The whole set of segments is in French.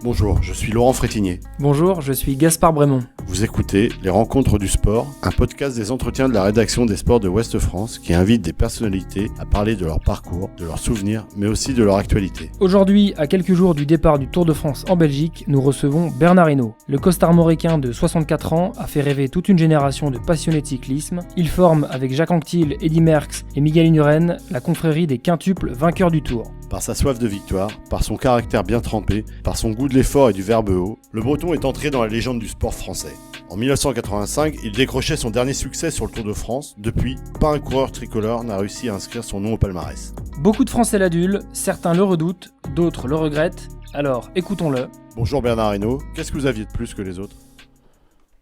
Bonjour, je suis Laurent Frétinier. Bonjour, je suis Gaspard Brémond. Vous écoutez Les Rencontres du Sport, un podcast des entretiens de la rédaction des sports de Ouest France qui invite des personnalités à parler de leur parcours, de leurs souvenirs, mais aussi de leur actualité. Aujourd'hui, à quelques jours du départ du Tour de France en Belgique, nous recevons Bernard Hinault. Le costarmoricain de 64 ans a fait rêver toute une génération de passionnés de cyclisme. Il forme avec Jacques Anquetil, Eddy Merckx et Miguel Indurain la confrérie des quintuples vainqueurs du Tour. Par sa soif de victoire, par son caractère bien trempé, par son goût de l'effort et du verbe haut, le Breton est entré dans la légende du sport français. En 1985, il décrochait son dernier succès sur le Tour de France. Depuis, pas un coureur tricolore n'a réussi à inscrire son nom au palmarès. Beaucoup de Français l'adulent, certains le redoutent, d'autres le regrettent. Alors, écoutons-le. Bonjour Bernard Hinault, qu'est-ce que vous aviez de plus que les autres ?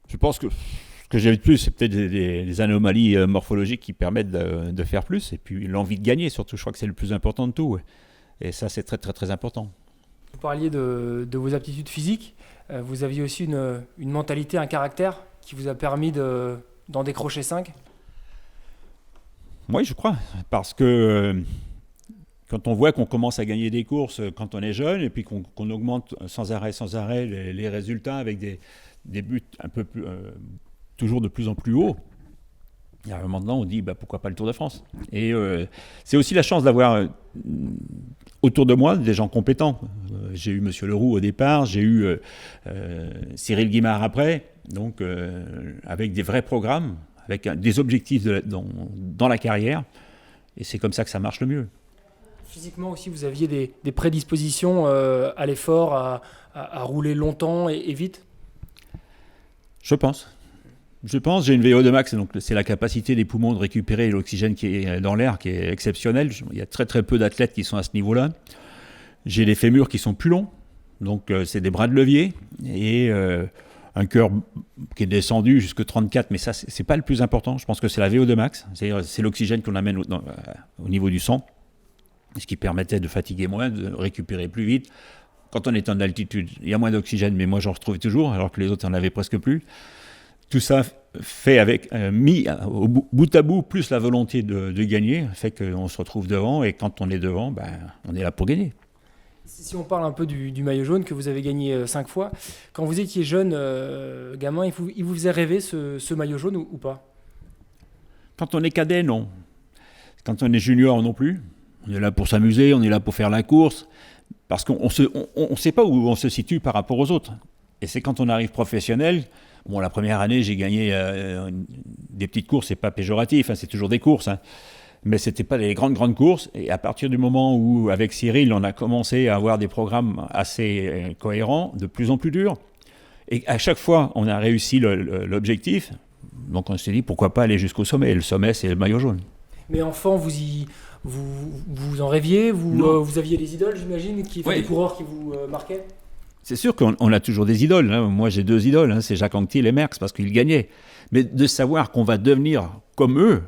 Je pense que ce que j'ai vu de plus, c'est peut-être des anomalies morphologiques qui permettent de faire plus. Et puis l'envie de gagner, surtout, je crois que c'est le plus important de tout. Ouais. Et ça, c'est très, très, très important. Vous parliez de vos aptitudes physiques. Vous aviez aussi une mentalité, un caractère qui vous a permis d'en décrocher 5 ? Oui, je crois. Parce que quand on voit qu'on commence à gagner des courses quand on est jeune et puis qu'on augmente sans arrêt les résultats avec des buts un peu plus, toujours de plus en plus hauts, il y a un moment donné, on dit pourquoi pas le Tour de France. Et c'est aussi la chance d'avoir autour de moi des gens compétents. J'ai eu Monsieur Leroux au départ, j'ai eu Cyril Guimard après, donc avec des vrais programmes, avec des objectifs dans la carrière. Et c'est comme ça que ça marche le mieux. Physiquement aussi, vous aviez des prédispositions à l'effort, à rouler longtemps et vite ? Je pense, j'ai une VO2 max, donc c'est la capacité des poumons de récupérer l'oxygène qui est dans l'air, qui est exceptionnelle. Il y a très très peu d'athlètes qui sont à ce niveau-là. J'ai les fémurs qui sont plus longs, donc c'est des bras de levier, et un cœur qui est descendu jusque 34, mais ça c'est pas le plus important. Je pense que c'est la VO2 max, c'est l'oxygène qu'on amène au niveau du sang, ce qui permettait de fatiguer moins, de récupérer plus vite. Quand on est en altitude, il y a moins d'oxygène, mais moi j'en retrouve toujours, alors que les autres en avaient presque plus. Tout ça fait avec, mis au bout à bout, plus la volonté de gagner, fait qu'on se retrouve devant, et quand on est devant, on est là pour gagner. Si on parle un peu du maillot jaune que vous avez gagné 5 fois, quand vous étiez jeune gamin, il vous faisait rêver ce maillot jaune ou pas ? Quand on est cadet, non. Quand on est junior, non plus. On est là pour s'amuser, on est là pour faire la course, parce qu'on ne sait pas où on se situe par rapport aux autres. Et c'est quand on arrive professionnel. Bon, la première année, j'ai gagné des petites courses, c'est pas péjoratif, c'est toujours des courses, mais c'était pas des grandes courses. Et à partir du moment où, avec Cyril, on a commencé à avoir des programmes assez cohérents, de plus en plus durs, et à chaque fois, on a réussi l'objectif, donc on s'est dit, pourquoi pas aller jusqu'au sommet. Et le sommet, c'est le maillot jaune. Mais enfant, vous en rêviez, vous aviez des idoles, j'imagine, des coureurs qui vous marquaient ? C'est sûr qu'on a toujours des idoles. Moi, j'ai 2 idoles. C'est Jacques Anquetil et Merckx parce qu'ils gagnaient. Mais de savoir qu'on va devenir comme eux,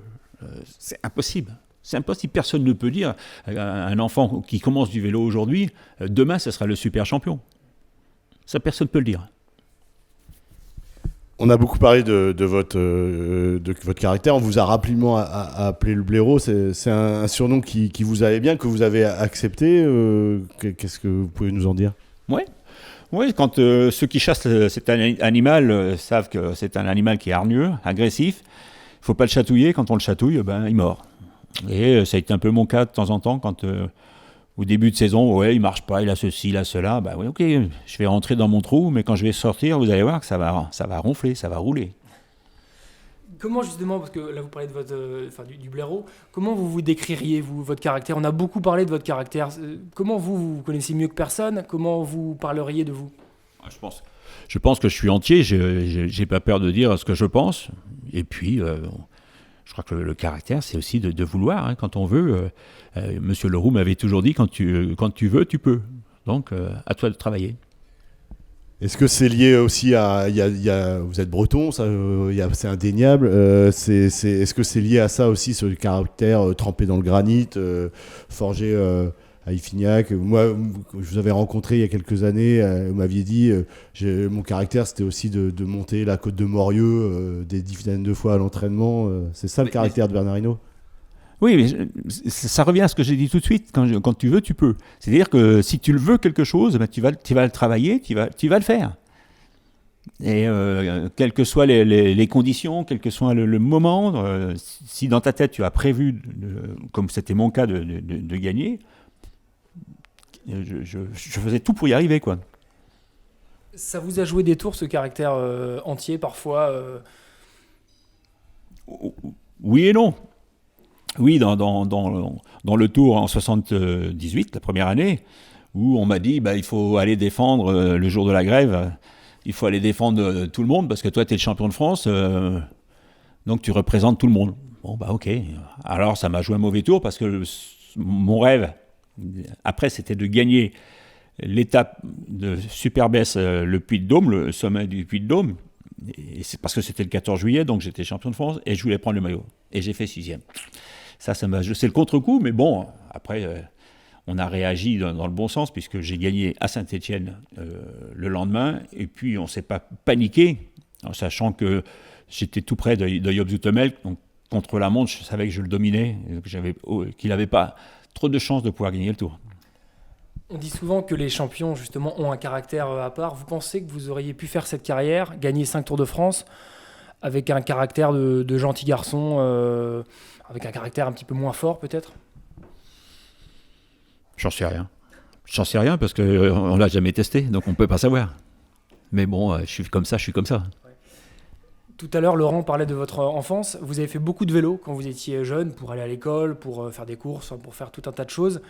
c'est impossible. C'est impossible. Personne ne peut dire un enfant qui commence du vélo aujourd'hui, demain, ce sera le super champion. Ça, personne ne peut le dire. On a beaucoup parlé de votre caractère. On vous a rapidement appelé le blaireau. C'est un surnom qui vous allait bien, que vous avez accepté. Qu'est-ce que vous pouvez nous en dire ? Oui, quand ceux qui chassent cet animal savent que c'est un animal qui est hargneux, agressif, il ne faut pas le chatouiller. Quand on le chatouille, il mord. Et ça a été un peu mon cas de temps en temps, quand au début de saison, il ne marche pas, il a ceci, il a cela. Ok, je vais rentrer dans mon trou, mais quand je vais sortir, vous allez voir que ça va ronfler, ça va rouler. Comment justement, parce que là vous parlez de du blaireau, comment vous décririez votre caractère ? On a beaucoup parlé de votre caractère. Comment vous connaissez mieux que personne ? Comment vous parleriez de vous ? Je pense que je suis entier, j'ai pas peur de dire ce que je pense. Et puis, je crois que le caractère, c'est aussi de vouloir. Quand on veut, Monsieur Leroux m'avait toujours dit, quand tu veux, tu peux. Donc, à toi de travailler. Est-ce que c'est lié aussi à... vous êtes breton, ça, c'est indéniable. Est-ce que c'est lié à ça aussi, ce caractère trempé dans le granit, forgé à Iffignac ? Moi, je vous avais rencontré il y a quelques années, vous m'aviez dit, mon caractère, c'était aussi de monter la côte de Morieux des dizaines de fois à l'entraînement. C'est ça le caractère de Bernard Hinault ? Oui, mais ça revient à ce que j'ai dit tout de suite. Quand tu veux, tu peux. C'est-à-dire que si tu le veux quelque chose, ben tu vas le travailler, tu vas le faire. Et quelles que soient les conditions, quel que soit le moment, si dans ta tête tu as prévu, comme c'était mon cas, de gagner, je faisais tout pour y arriver, quoi. Ça vous a joué des tours, ce caractère entier, parfois Oui et non. Oui, dans le tour en 78, la première année, où on m'a dit il faut aller défendre le jour de la grève, il faut aller défendre tout le monde parce que toi tu es le champion de France, donc tu représentes tout le monde. Bon ok. Alors ça m'a joué un mauvais tour parce que mon rêve, après c'était de gagner l'étape de Super-Besse, le Puy-de-Dôme, le sommet du Puy-de-Dôme. Et c'est parce que c'était le 14 juillet, donc j'étais champion de France et je voulais prendre le maillot. Et j'ai fait 6e. C'est le contre-coup, mais bon, après, on a réagi dans le bon sens, puisque j'ai gagné à Saint-Étienne le lendemain, et puis on ne s'est pas paniqué, en sachant que j'étais tout près de Job Zoetemelk, donc contre la montre, je savais que je le dominais, qu'il n'avait pas trop de chances de pouvoir gagner le tour. On dit souvent que les champions, justement, ont un caractère à part. Vous pensez que vous auriez pu faire cette carrière, gagner 5 Tours de France, avec un caractère de gentil garçon, avec un caractère un petit peu moins fort, peut-être ? J'en sais rien. J'en sais rien parce qu'on ne l'a jamais testé, donc on ne peut pas savoir. Mais bon, je suis comme ça. Tout à l'heure, Laurent parlait de votre enfance. Vous avez fait beaucoup de vélo quand vous étiez jeune, pour aller à l'école, pour faire des courses, pour faire tout un tas de choses.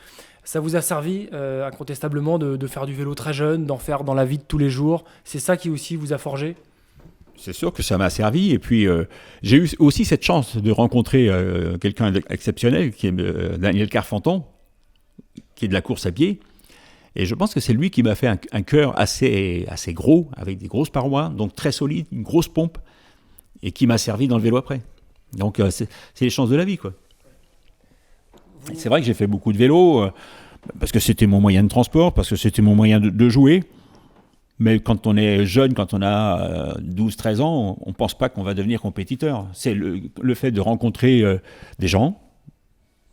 Ça vous a servi incontestablement de faire du vélo très jeune, d'en faire dans la vie de tous les jours. C'est ça qui aussi vous a forgé ? C'est sûr que ça m'a servi. Et puis, j'ai eu aussi cette chance de rencontrer quelqu'un d'exceptionnel, qui est Daniel Carfanton, qui est de la course à pied. Et je pense que c'est lui qui m'a fait un cœur assez gros, avec des grosses parois, donc très solide, une grosse pompe, et qui m'a servi dans le vélo après. Donc, c'est les chances de la vie, quoi. C'est vrai que j'ai fait beaucoup de vélo, parce que c'était mon moyen de transport, parce que c'était mon moyen de jouer. Mais quand on est jeune, quand on a 12-13 ans, on ne pense pas qu'on va devenir compétiteur. C'est le fait de rencontrer des gens,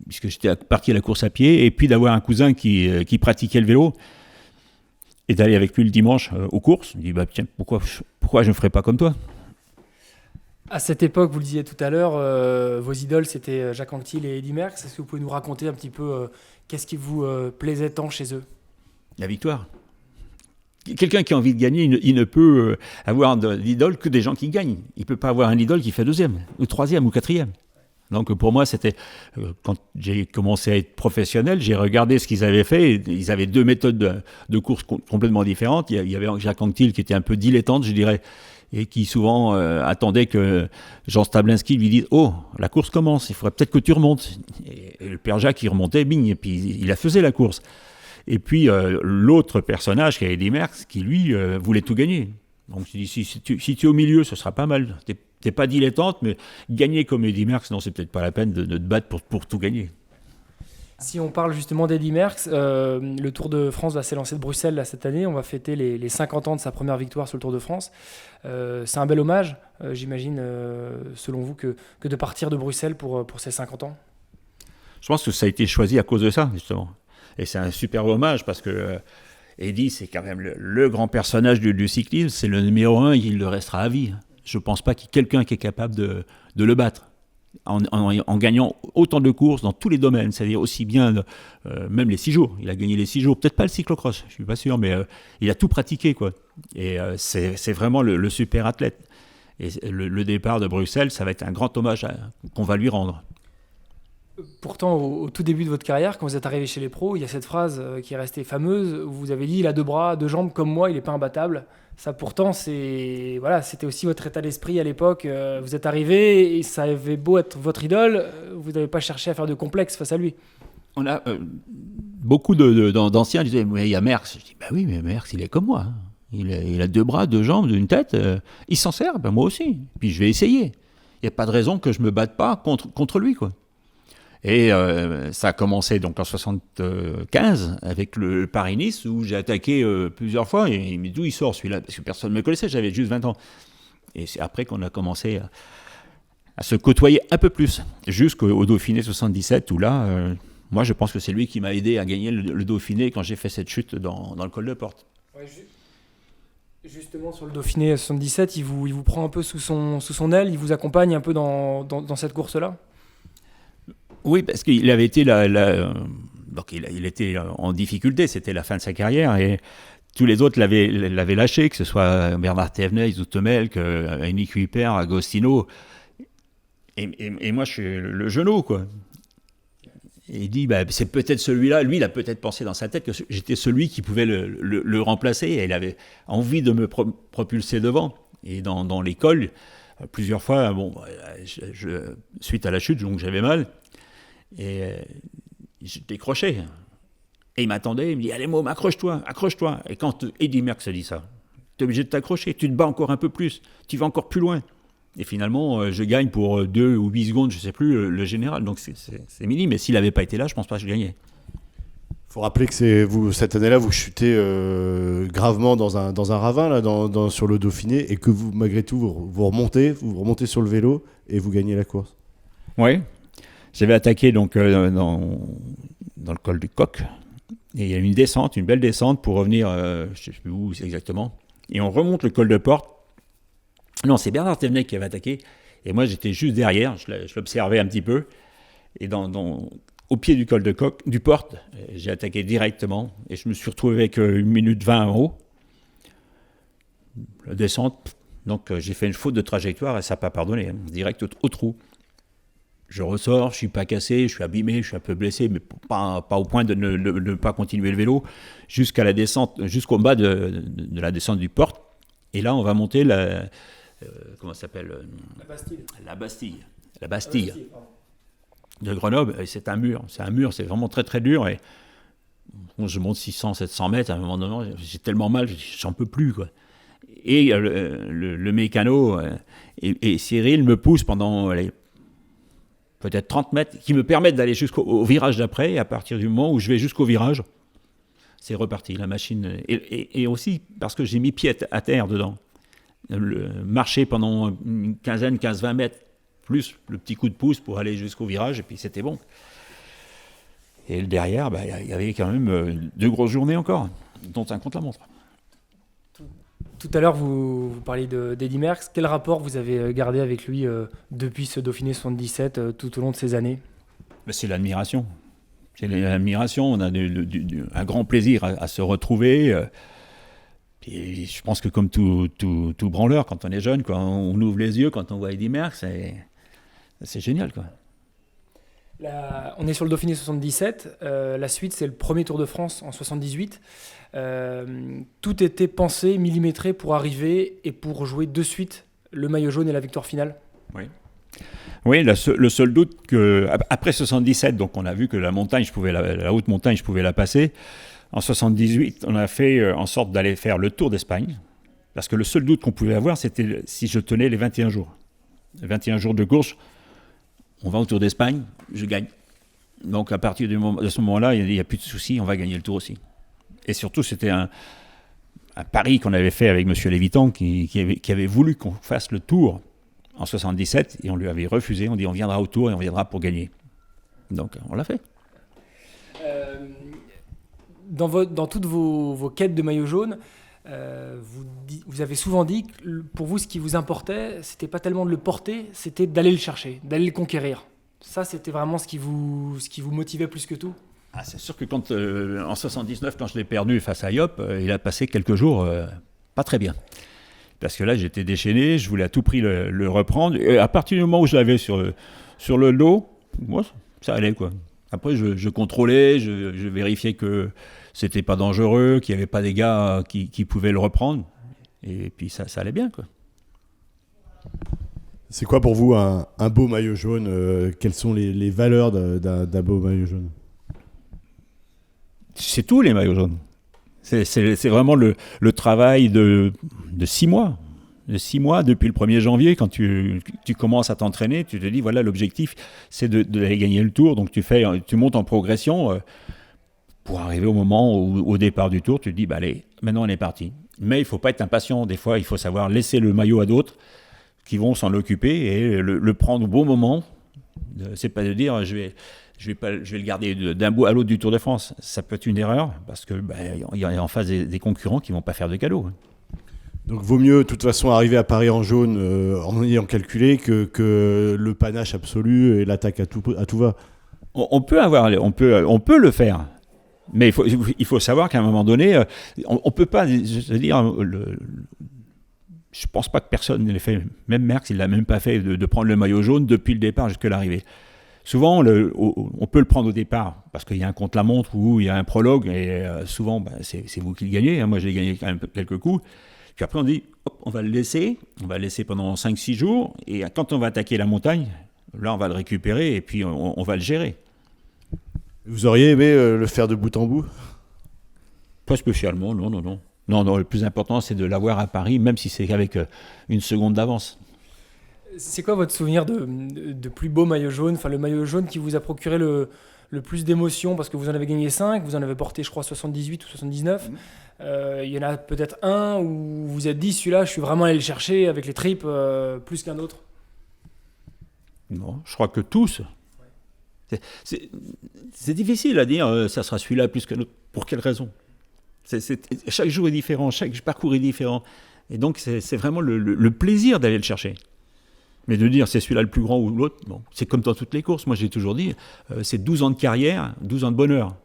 puisque j'étais parti à la course à pied, et puis d'avoir un cousin qui pratiquait le vélo, et d'aller avec lui le dimanche aux courses. Je me dis, tiens, pourquoi je ne ferais pas comme toi ? À cette époque, vous le disiez tout à l'heure, vos idoles, c'était Jacques Anquetil et Eddy Merckx. Est-ce que vous pouvez nous raconter un petit peu qu'est-ce qui vous plaisait tant chez eux ? La victoire. Quelqu'un qui a envie de gagner, il ne peut avoir d'idole que des gens qui gagnent. Il ne peut pas avoir un idole qui fait 2e, ou 3e, ou 4e. Donc pour moi, c'était quand j'ai commencé à être professionnel, j'ai regardé ce qu'ils avaient fait. Ils avaient 2 méthodes de course complètement différentes. Il y avait Jacques Anquetil qui était un peu dilettante, je dirais, et qui souvent attendait que Jean Stablinski lui dise « Oh, la course commence, il faudrait peut-être que tu remontes ». Et le père Jacques, il remontait, bing, et puis il la faisait la course. Et puis l'autre personnage, qui est Eddy Merckx, qui lui voulait tout gagner. Donc je dis, si tu es au milieu, ce sera pas mal. T'es pas dilettante, mais gagner comme Eddy Merckx, non, c'est peut-être pas la peine de te battre pour tout gagner. Si on parle justement d'Eddy Merckx, le Tour de France va s'élancer de Bruxelles là, cette année. On va fêter les 50 ans de sa première victoire sur le Tour de France. C'est un bel hommage, j'imagine, selon vous, que de partir de Bruxelles pour ces 50 ans. Je pense que ça a été choisi à cause de ça, justement. Et c'est un super hommage parce que Eddy, c'est quand même le grand personnage du cyclisme. C'est le numéro 1, il le restera à vie. Je ne pense pas qu'il y ait quelqu'un qui est capable de le battre en gagnant autant de courses dans tous les domaines. C'est-à-dire aussi bien, même les 6 jours. Il a gagné les 6 jours. Peut-être pas le cyclocross, je ne suis pas sûr, mais il a tout pratiqué, quoi. Et c'est vraiment le super athlète. Et le départ de Bruxelles, ça va être un grand hommage qu'on va lui rendre. Pourtant, au tout début de votre carrière, quand vous êtes arrivé chez les pros, il y a cette phrase qui est restée fameuse, où vous avez dit « il a 2 bras, 2 jambes comme moi, il n'est pas imbattable ». Ça, pourtant, c'était aussi votre état d'esprit à l'époque. Vous êtes arrivé et ça avait beau être votre idole, vous n'avez pas cherché à faire de complexe face à lui. On a beaucoup d'anciens disaient « mais il y a Merckx ». Je dis « oui, mais Merckx, il est comme moi. Hein. Il a 2 bras, 2 jambes, une tête. Il s'en sert, moi aussi. Puis je vais essayer. Il n'y a pas de raison que je ne me batte pas contre lui, quoi. » Et ça a commencé donc en 75 avec le Paris-Nice où j'ai attaqué plusieurs fois et il me dit d'où il sort celui-là parce que personne ne me connaissait, j'avais juste 20 ans. Et c'est après qu'on a commencé à se côtoyer un peu plus, jusqu'au Dauphiné 77, où là, moi je pense que c'est lui qui m'a aidé à gagner le Dauphiné quand j'ai fait cette chute dans le col de Porte. Ouais, justement, sur le Dauphiné 77, il vous prend un peu sous son aile, il vous accompagne un peu dans cette course-là? Oui, parce qu'il avait été donc il était en difficulté, c'était la fin de sa carrière, et tous les autres l'avaient lâché, que ce soit Bernard Thévenet, Zoutemelk, Henrik Kuiper, Agostino. Et moi, je suis le genou, quoi. Et il dit, c'est peut-être celui-là. Lui, il a peut-être pensé dans sa tête que j'étais celui qui pouvait le remplacer. Et il avait envie de me propulser devant. Et dans l'école, plusieurs fois, suite à la chute, donc j'avais mal. Et je décrochais. Et il m'attendait, il me dit, allez, Môme, accroche-toi. Et quand Eddy Merckx dit ça, tu es obligé de t'accrocher, tu te bats encore un peu plus, tu vas encore plus loin. Et finalement, je gagne pour 2 ou 8 secondes, je ne sais plus, le général. Donc c'est minime, mais s'il n'avait pas été là, je ne pense pas que je gagnais. Il faut rappeler que cette année-là, vous chutez gravement dans un ravin là, sur le Dauphiné, et que vous, malgré tout, vous remontez sur le vélo et vous gagnez la course. Oui, j'avais attaqué donc, dans le col du Coq. Et il y a une belle descente pour revenir, je ne sais plus où exactement. Et on remonte le col de Porte. Non, c'est Bernard Thévenet qui avait attaqué. Et moi, j'étais juste derrière. Je l'observais un petit peu. Et au pied du col du Porte, j'ai attaqué directement. Et je me suis retrouvé avec 1 minute 20 en haut. La descente. Donc, j'ai fait une faute de trajectoire et ça n'a pas pardonné. Direct au trou. Je ressors, je ne suis pas cassé, je suis abîmé, je suis un peu blessé, mais pas au point de ne pas continuer le vélo. Jusqu'à la descente, jusqu'au bas de la descente du Porte. Et là, on va monter comment ça s'appelle La Bastille de Grenoble. Et c'est un mur, c'est vraiment très très dur. Et bon, je monte 600-700 mètres, à un moment donné, j'ai tellement mal, j'en peux plus, quoi. Et le mécano et Cyril me poussent pendant peut-être 30 mètres, qui me permettent d'aller jusqu'au virage d'après. Et à partir du moment où je vais jusqu'au virage, c'est reparti, la machine. Et aussi parce que j'ai mis pied à terre dedans. Marcher pendant une 15-20 mètres, plus le petit coup de pouce pour aller jusqu'au virage, et puis c'était bon. Et derrière, il y avait quand même 2 grosses journées encore, dont un contre-la-montre. Tout à l'heure, vous parliez d'Eddy Merckx. Quel rapport vous avez gardé avec lui depuis ce Dauphiné 77, tout au long de ces années? C'est l'admiration. C'est l'admiration, on a un grand plaisir à se retrouver. Et je pense que comme tout branleur, quand on est jeune, quoi, on ouvre les yeux quand on voit Eddy Merckx, c'est génial, quoi. On est sur le Dauphiné 77, la suite c'est le premier Tour de France en 78. Tout était pensé, millimétré pour arriver et pour jouer de suite le maillot jaune et la victoire finale. Oui, le seul doute après 77, donc on a vu que la haute montagne, je pouvais la passer. En 78, on a fait en sorte d'aller faire le Tour d'Espagne, parce que le seul doute qu'on pouvait avoir, c'était si je tenais les 21 jours. Les 21 jours de course, on va au Tour d'Espagne, je gagne. Donc à partir de ce moment-là, il n'y a plus de soucis, on va gagner le Tour aussi. Et surtout, c'était un pari qu'on avait fait avec M. Lévitan, qui avait voulu qu'on fasse le Tour en 77, et on lui avait refusé. On dit on viendra au Tour et on viendra pour gagner. Donc on l'a fait. Dans toutes vos quêtes de maillot jaune, vous avez souvent dit que pour vous, ce qui vous importait, c'était pas tellement de le porter, c'était d'aller le chercher, d'aller le conquérir. Ça, c'était vraiment ce qui vous motivait plus que tout. C'est sûr que en 79, quand je l'ai perdu face à Yop, il a passé quelques jours pas très bien. Parce que là, j'étais déchaîné, je voulais à tout prix le reprendre. Et à partir du moment où je l'avais sur le dos, moi, ça allait, quoi. Après, je contrôlais, je vérifiais que c'était pas dangereux, qu'il n'y avait pas des gars qui pouvaient le reprendre. Et puis ça allait bien, quoi. C'est quoi pour vous un beau maillot jaune Quelles sont les valeurs d'un beau maillot jaune? C'est tous les maillots jaunes. C'est vraiment le travail de 6 mois. De 6 mois, depuis le 1er janvier, quand tu commences à t'entraîner, tu te dis, voilà, l'objectif, c'est d'aller gagner le Tour. Donc tu montes en progression pour arriver au moment où, au départ du Tour, tu te dis, allez, maintenant on est parti. Mais il ne faut pas être impatient. Des fois, il faut savoir laisser le maillot à d'autres. qui vont s'en occuper et le prendre au bon moment. C'est pas de dire je vais le garder d'un bout à l'autre du Tour de France. Ça peut être une erreur parce que il y a en face des concurrents qui vont pas faire de cadeaux. Donc vaut mieux de toute façon arriver à Paris en jaune en ayant calculé que le panache absolu et l'attaque à tout va. On peut le faire. Mais il faut savoir qu'à un moment donné, on peut pas, je pense pas que personne ne l'ait fait. Même Merckx, il l'a même pas fait de prendre le maillot jaune depuis le départ jusqu'à l'arrivée. Souvent, on peut le prendre au départ parce qu'il y a un contre-la-montre ou il y a un prologue et souvent, c'est vous qui le gagnez. Hein. Moi, j'ai gagné quand même quelques coups. Puis après, on dit, hop, on va le laisser pendant 5-6 jours et quand on va attaquer la montagne, là, on va le récupérer et puis on va le gérer. Vous auriez aimé le faire de bout en bout ? Pas spécialement, non. Non, le plus important, c'est de l'avoir à Paris, même si c'est qu'avec une seconde d'avance. C'est quoi votre souvenir de plus beau maillot jaune, enfin le maillot jaune qui vous a procuré le plus d'émotions, parce que vous en avez gagné 5, vous en avez porté je crois 78 ou 79. Il y en a peut-être un où vous vous êtes dit celui-là je suis vraiment allé le chercher avec les tripes plus qu'un autre. Non, je crois que tous. C'est difficile à dire ça sera celui-là plus qu'un autre. Pour quelle raison ? Chaque jour est différent, chaque parcours est différent. Et donc c'est vraiment le plaisir d'aller le chercher. Mais de dire c'est celui-là le plus grand ou l'autre, bon, c'est comme dans toutes les courses. Moi j'ai toujours dit, c'est 12 ans de carrière, 12 ans de bonheur.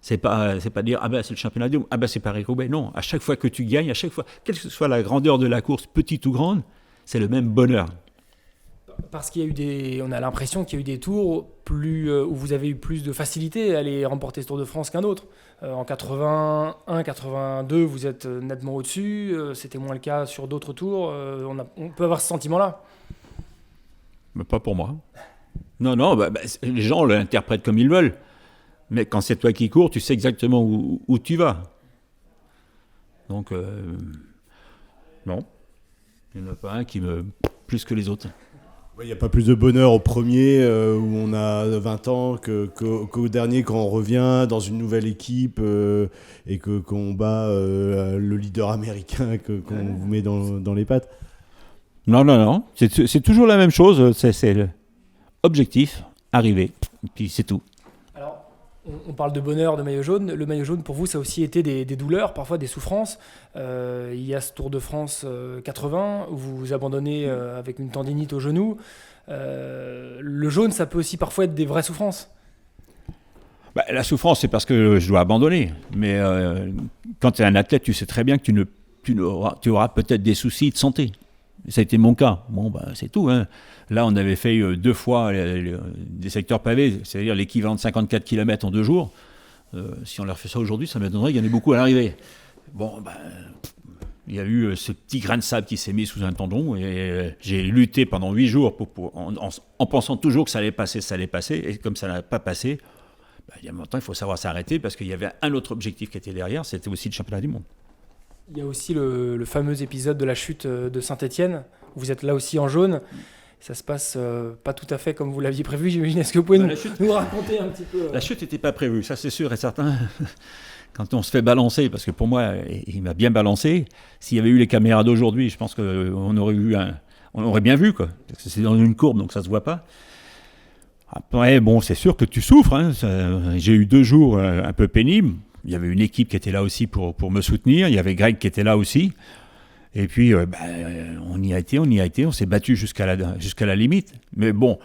C'est pas dire c'est le championnat du monde, c'est Paris-Roubaix. Non, à chaque fois que tu gagnes, à chaque fois, quelle que soit la grandeur de la course, petite ou grande, c'est le même bonheur. Parce qu'il y a eu on a l'impression qu'il y a eu des tours où vous avez eu plus de facilité à aller remporter ce Tour de France qu'un autre. En 81, 82, vous êtes nettement au-dessus. C'était moins le cas sur d'autres tours. On peut avoir ce sentiment-là. Mais pas pour moi. Non, les gens l'interprètent comme ils veulent. Mais quand c'est toi qui cours, tu sais exactement où tu vas. Donc, non. Il n'y en a pas un qui me... plus que les autres. Il n'y a pas plus de bonheur au premier où on a 20 ans qu'au dernier quand on revient dans une nouvelle équipe et qu'on bat le leader américain qu'on vous met dans les pattes. Non. C'est toujours la même chose. C'est objectif, arriver, et puis c'est tout. Alors, on parle de bonheur, de maillot jaune. Le maillot jaune, pour vous, ça a aussi été des douleurs, parfois des souffrances. Il y a ce Tour de France 80 où vous vous abandonnez avec une tendinite au genou. Le jaune, ça peut aussi parfois être des vraies souffrances. La souffrance, c'est parce que je dois abandonner. Mais quand tu es un athlète, tu sais très bien que tu auras peut-être des soucis de santé. Ça a été mon cas. Bon, c'est tout. Hein. Là, on avait fait 2 fois des secteurs pavés, c'est-à-dire l'équivalent de 54 km en 2 jours. Si on leur fait ça aujourd'hui, ça m'étonnerait qu'il y en ait beaucoup à l'arrivée. Bon, il y a eu ce petit grain de sable qui s'est mis sous un tendon et j'ai lutté pendant 8 jours en pensant toujours que ça allait passer. Et comme ça n'a pas passé, il y a un moment, il faut savoir s'arrêter parce qu'il y avait un autre objectif qui était derrière, c'était aussi le championnat du monde. Il y a aussi le fameux épisode de la chute de Saint-Étienne, où vous êtes là aussi en jaune. Ça se passe pas tout à fait comme vous l'aviez prévu, j'imagine. Est-ce que vous pouvez nous raconter un petit peu La chute n'était pas prévue, ça c'est sûr et certain. Quand on se fait balancer, parce que pour moi, il m'a bien balancé. S'il y avait eu les caméras d'aujourd'hui, je pense qu'on aurait bien vu, quoi. Parce que c'est dans une courbe, donc ça se voit pas. Après, c'est sûr que tu souffres. Hein. J'ai eu 2 jours un peu pénibles. Il y avait une équipe qui était là aussi pour me soutenir. Il y avait Greg qui était là aussi. Et puis, on y a été. On s'est battu jusqu'à la limite. Mais bon,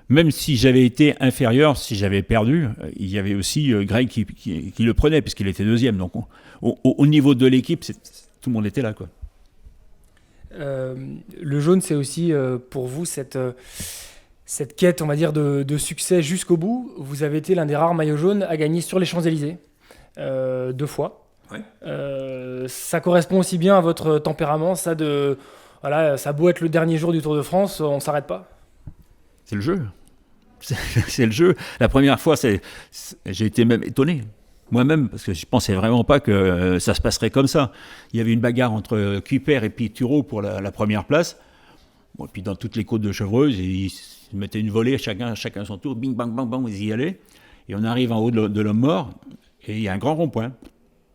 même si j'avais été inférieur, si j'avais perdu, il y avait aussi Greg qui le prenait, puisqu'il était 2e. Donc, au niveau de l'équipe, tout le monde était là, quoi. Le jaune, c'est aussi pour vous cette quête, on va dire, de succès jusqu'au bout. Vous avez été l'un des rares maillots jaunes à gagner sur les Champs-Élysées 2 fois. Ouais. Ça correspond aussi bien à votre tempérament, ça a beau être le dernier jour du Tour de France, on ne s'arrête pas. C'est le jeu. C'est le jeu. La première fois, j'ai été même étonné. Moi-même, parce que je ne pensais vraiment pas que ça se passerait comme ça. Il y avait une bagarre entre Kuiper et puis Thurow pour la première place. Bon, et puis dans toutes les côtes de Chevreuse, ils se mettaient une volée, chacun son tour, bing, bang, bang, bang, ils y allaient. Et on arrive en haut de l'homme mort, et il y a un grand rond-point.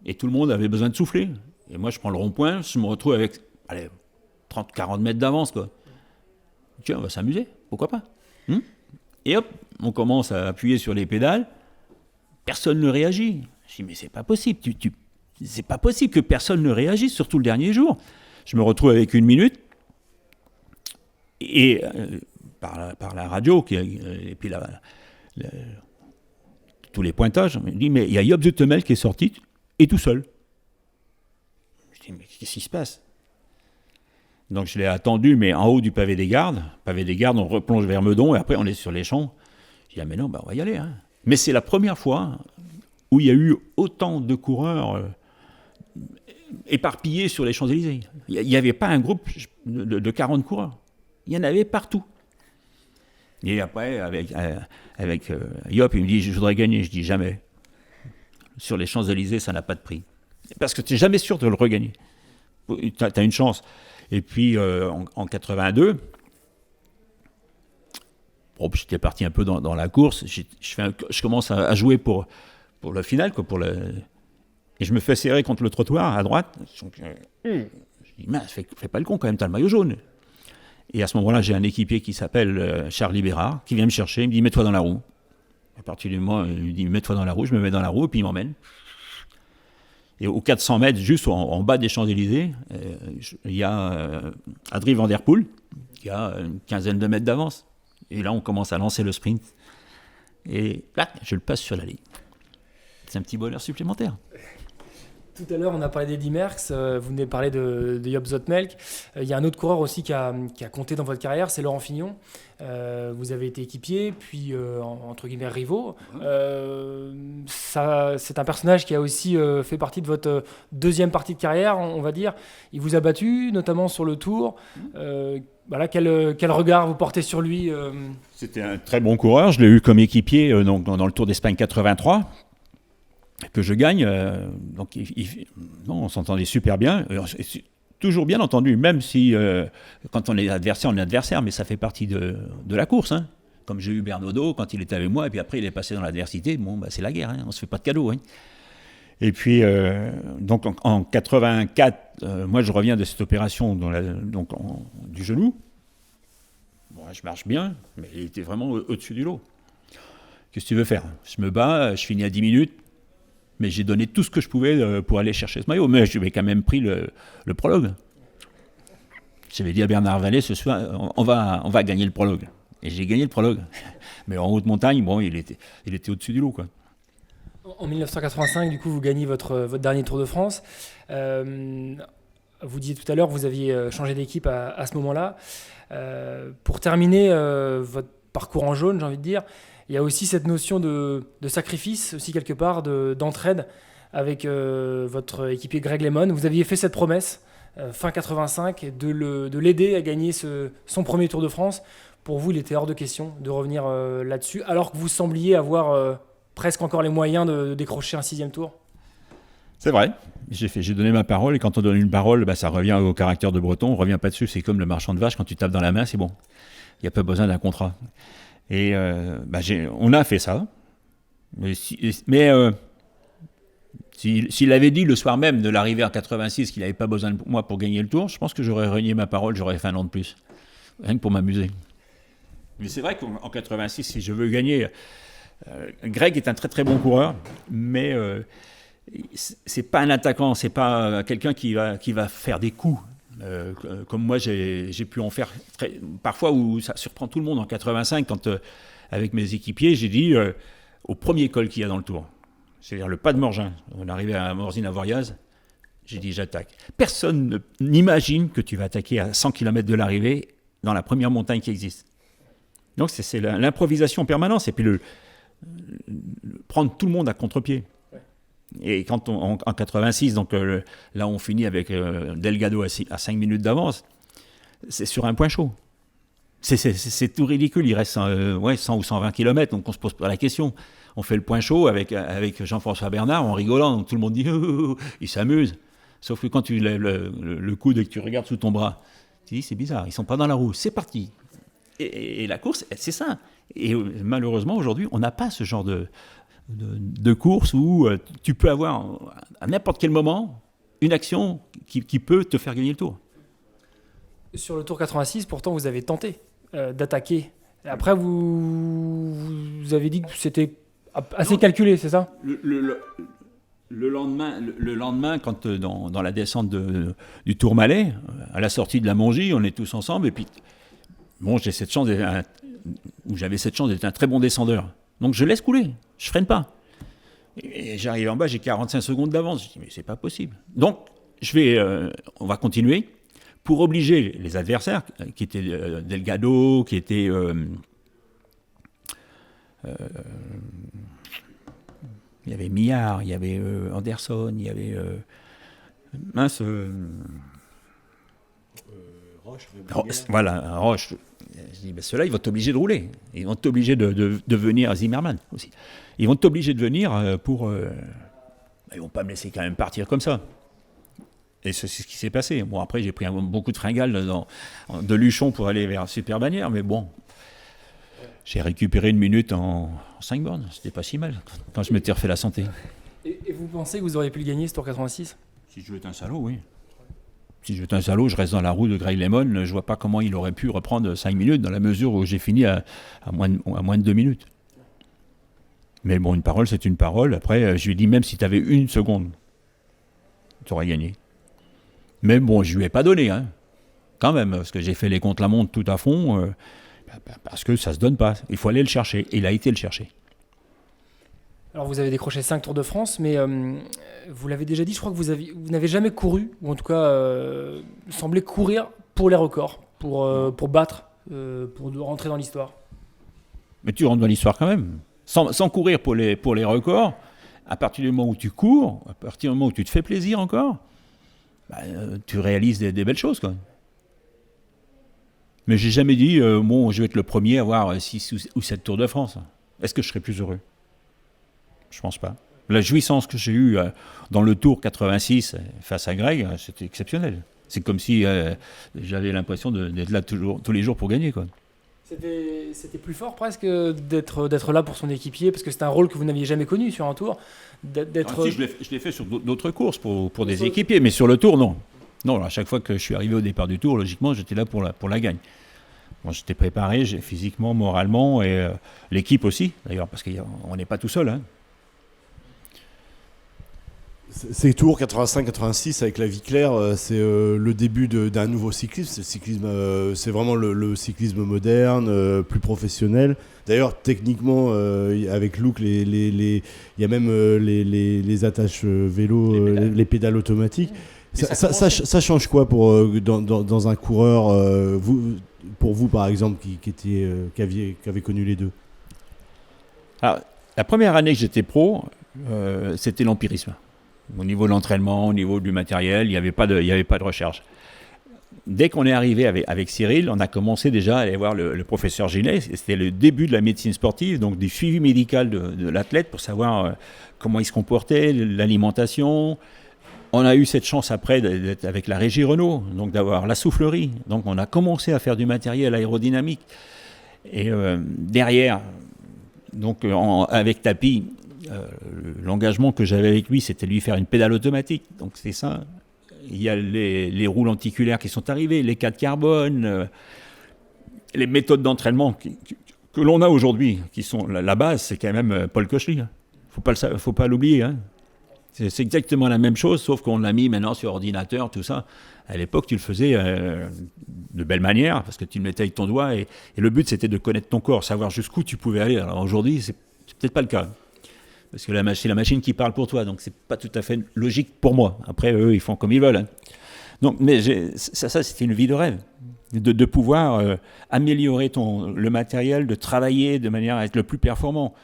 Et tout le monde avait besoin de souffler. Et moi, je prends le rond-point, je me retrouve avec 30-40 mètres d'avance, quoi. Tiens, on va s'amuser, pourquoi pas. Et hop, on commence à appuyer sur les pédales, personne ne réagit. Je dis, mais c'est pas possible, c'est pas possible que personne ne réagisse, surtout le dernier jour. Je me retrouve avec 1 minute, et par la radio, et puis tous les pointages, on me dit, mais il y a Job Zoetemelk qui est sorti, et tout seul. Je dis, mais qu'est-ce qui se passe? Donc je l'ai attendu, mais en haut du pavé des Gardes. Pavé des Gardes, on replonge vers Meudon, et après on est sur les champs. Je dis, ah mais non, on va y aller. Hein. Mais c'est la première fois où il y a eu autant de coureurs éparpillés sur les Champs-Élysées. Il n'y avait pas un groupe de 40 coureurs. Il y en avait partout. Et après, avec Yop, il me dit, je voudrais gagner. Je dis, jamais. Sur les Champs-Élysées, ça n'a pas de prix. Parce que tu n'es jamais sûr de le regagner. Tu as une chance. Et puis, en 82, j'étais parti un peu dans la course. Je commence à jouer pour le final, quoi, et je me fais serrer contre le trottoir, à droite. Je dis, mince, fais pas le con quand même, t'as le maillot jaune. Et à ce moment-là, j'ai un équipier qui s'appelle Charlie Bérard, qui vient me chercher, il me dit, mets-toi dans la roue. À partir du moment où il me dit, mets-toi dans la roue, je me mets dans la roue, et puis il m'emmène. Et aux 400 mètres, juste en bas des Champs-Élysées, il y a Adrie Van Der Poel, qui a une quinzaine de mètres d'avance. Et là, on commence à lancer le sprint. Et là, je le passe sur la ligne. C'est un petit bonheur supplémentaire. Tout à l'heure, on a parlé d'Eddy Merckx, vous venez de parler de Job Zoetemelk. Il y a un autre coureur aussi qui a compté dans votre carrière, c'est Laurent Fignon. Vous avez été équipier, puis entre guillemets rivaux. C'est un personnage qui a aussi fait partie de votre deuxième partie de carrière, on va dire. Il vous a battu, notamment sur le Tour. Voilà, quel regard vous portez sur lui C'était un très bon coureur. Je l'ai eu comme équipier donc, dans le Tour d'Espagne 83. Que je gagne, donc non, on s'entendait super bien, toujours bien entendu, même si quand on est adversaire, mais ça fait partie de la course. Hein. Comme j'ai eu Bernaudot quand il était avec moi, et puis après il est passé dans l'adversité, bon, c'est la guerre, hein, on se fait pas de cadeaux. Hein. Et puis, donc en 84, moi je reviens de cette opération du genou. Bon, je marche bien, mais il était vraiment au-dessus du lot. Qu'est-ce que tu veux faire? Je me bats, je finis à 10 minutes. Mais j'ai donné tout ce que je pouvais pour aller chercher ce maillot. Mais j'avais quand même pris le prologue. J'avais dit à Bernard Vallée, ce soir, on va gagner le prologue. Et j'ai gagné le prologue. Mais en haute montagne, bon, il était au-dessus du lot, quoi. En 1985, du coup, vous gagnez votre dernier Tour de France. Vous disiez tout à l'heure que vous aviez changé d'équipe à ce moment-là. Pour terminer votre parcours en jaune, j'ai envie de dire, il y a aussi cette notion de sacrifice, aussi quelque part, d'entraide avec votre équipier Greg LeMond. Vous aviez fait cette promesse, fin 85, de l'aider à gagner son premier Tour de France. Pour vous, il était hors de question de revenir là-dessus, alors que vous sembliez avoir presque encore les moyens de décrocher un 6e tour. C'est vrai, j'ai donné ma parole, et quand on donne une parole, ça revient au caractère de Breton, on ne revient pas dessus, c'est comme le marchand de vaches, quand tu tapes dans la main, c'est bon. Il n'y a pas besoin d'un contrat. Et on a fait ça. S'il avait dit le soir même de l'arrivée en 86 qu'il n'avait pas besoin de moi pour gagner le Tour, je pense que j'aurais renié ma parole, j'aurais fait un an de plus. Rien que pour m'amuser. Mais c'est vrai qu'en 86, si je veux gagner... Greg est un très très bon coureur, mais c'est pas un attaquant, c'est pas quelqu'un qui va faire des coups. Comme moi j'ai pu en faire parfois où ça surprend tout le monde en 85 quand avec mes équipiers j'ai dit au premier col qu'il y a dans le Tour, c'est-à-dire le pas de Morgin, on arrivait à Morzine-Avoyaz, j'ai dit j'attaque. Personne n'imagine que tu vas attaquer à 100 km de l'arrivée dans la première montagne qui existe. Donc c'est l'improvisation permanente et puis prendre tout le monde à contre-pied. Et quand en 86, donc là on finit avec Delgado à 5 minutes d'avance, c'est sur un point chaud. C'est tout ridicule, il reste 100 ou 120 km, donc on ne se pose pas la question. On fait le point chaud avec Jean-François Bernard en rigolant, donc tout le monde dit il s'amuse. Sauf que quand tu lèves le coude et que tu regardes sous ton bras, tu dis c'est bizarre, ils ne sont pas dans la roue, c'est parti. Et la course, c'est ça. Et malheureusement aujourd'hui, on n'a pas ce genre de course où tu peux avoir à n'importe quel moment une action qui peut te faire gagner le Tour. Sur le Tour 86, pourtant, vous avez tenté d'attaquer. Et après, vous avez dit que c'était assez calculé, c'est ça? Le lendemain, quand dans la descente du Tourmalet, à la sortie de la Mongie, on est tous ensemble, et puis bon, j'avais cette chance d'être un très bon descendeur. Donc je laisse couler, je freine pas. Et j'arrive en bas, j'ai 45 secondes d'avance. Je dis, mais c'est pas possible. Donc on va continuer pour obliger les adversaires, qui étaient Delgado, qui étaient il y avait Millard, il y avait Anderson, il y avait Roche. Je dis, ben ceux-là, ils vont t'obliger de rouler. Ils vont t'obliger de venir, Zimmerman aussi. Ils vont t'obliger de venir ils vont pas me laisser quand même partir comme ça. Et c'est ce qui s'est passé. Bon, après, j'ai pris beaucoup de fringales de Luchon pour aller vers Super Bagnères, mais bon, j'ai récupéré 1 minute en 5 bornes. C'était pas si mal quand je m'étais refait la santé. Et vous pensez que vous auriez pu le gagner, ce Tour 86? Si je veux être un salaud, oui. Si je veux être un salaud, je reste dans la roue de Greg Lemon. Je vois pas comment il aurait pu reprendre 5 minutes dans la mesure où j'ai fini à moins de 2 minutes. Mais bon, une parole, c'est une parole. Après, je lui ai dit, même si tu avais 1 seconde, tu aurais gagné. Mais bon, je lui ai pas donné, hein. Quand même, parce que j'ai fait les contre-la-montre tout à fond, parce que ça se donne pas. Il faut aller le chercher. Et il a été le chercher. Alors vous avez décroché 5 Tours de France, mais vous l'avez déjà dit, je crois que vous n'avez jamais couru, ou en tout cas semblé courir pour les records, pour battre, pour rentrer dans l'histoire. Mais tu rentres dans l'histoire quand même. Sans courir pour les records, à partir du moment où tu cours, à partir du moment où tu te fais plaisir encore, tu réalises des belles choses, quoi. Mais j'ai jamais dit, bon, je vais être le premier à avoir 6 ou 7 Tours de France. Est-ce que je serais plus heureux ? Je pense pas. La jouissance que j'ai eue dans le Tour 86 face à Greg, c'était exceptionnel. C'est comme si j'avais l'impression d'être là tous les jours pour gagner, quoi. C'était plus fort presque d'être là pour son équipier, parce que c'est un rôle que vous n'aviez jamais connu sur un Tour. Si, je l'ai fait sur d'autres courses pour des équipiers, mais sur le Tour, non. Non, à chaque fois que je suis arrivé au départ du Tour, logiquement, j'étais là pour la gagne. Bon, j'étais préparé physiquement, moralement, et l'équipe aussi, d'ailleurs, parce qu'on n'est pas tout seul, hein. Ces tours 85-86 avec la vie claire, c'est le début d'un nouveau cyclisme. C'est vraiment le cyclisme moderne, plus professionnel. D'ailleurs, techniquement, avec Look, il y a même les attaches vélo, les pédales automatiques. Ça change quoi dans un coureur, pour vous par exemple, qui avait connu les deux? Alors, la première année que j'étais pro, c'était l'empirisme. Au niveau de l'entraînement, au niveau du matériel, il n'y avait pas de recherche. Dès qu'on est arrivé avec Cyril, on a commencé déjà à aller voir le professeur Ginet. C'était le début de la médecine sportive, donc du suivi médical de l'athlète pour savoir comment il se comportait, l'alimentation. On a eu cette chance après d'être avec la régie Renault, donc d'avoir la soufflerie. Donc on a commencé à faire du matériel aérodynamique. Et derrière, donc avec Tapi, l'engagement que j'avais avec lui, c'était de lui faire une pédale automatique. Donc c'est ça. Il y a les roues lenticulaires qui sont arrivées, les 4 carbone, les méthodes d'entraînement que l'on a aujourd'hui, qui sont la base, c'est quand même Paul Koechli. Faut pas l'oublier, hein. C'est exactement la même chose, sauf qu'on l'a mis maintenant sur ordinateur, tout ça. À l'époque, tu le faisais de belle manière, parce que tu le mettais avec ton doigt, et le but, c'était de connaître ton corps, savoir jusqu'où tu pouvais aller. Alors aujourd'hui, c'est peut-être pas le cas. Parce que c'est la machine qui parle pour toi, donc c'est pas tout à fait logique pour moi. Après, eux, ils font comme ils veulent, hein. Donc, mais ça, c'était une vie de rêve, de pouvoir améliorer le matériel, de travailler de manière à être le plus performant.